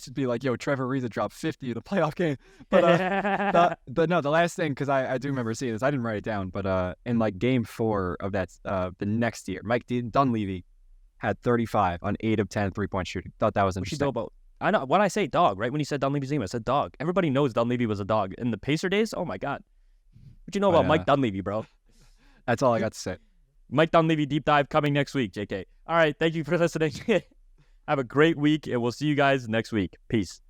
should be like, yo, Trevor Ariza dropped 50 in a playoff game. But no, the last thing, because I do remember seeing this. I didn't write it down, but in like game 4 of that the next year, Mike Dunleavy had 35 on 8 of 10 three-point shooting. Thought that was interesting. I know when I say dog, right? When you said Dunleavy's name, I said dog. Everybody knows Dunleavy was a dog. In the Pacer days, oh my God. What you know about Mike Dunleavy, bro? That's all I got to say. Mike Dunleavy deep dive coming next week, JK. All right, thank you for listening. Have a great week, and we'll see you guys next week. Peace.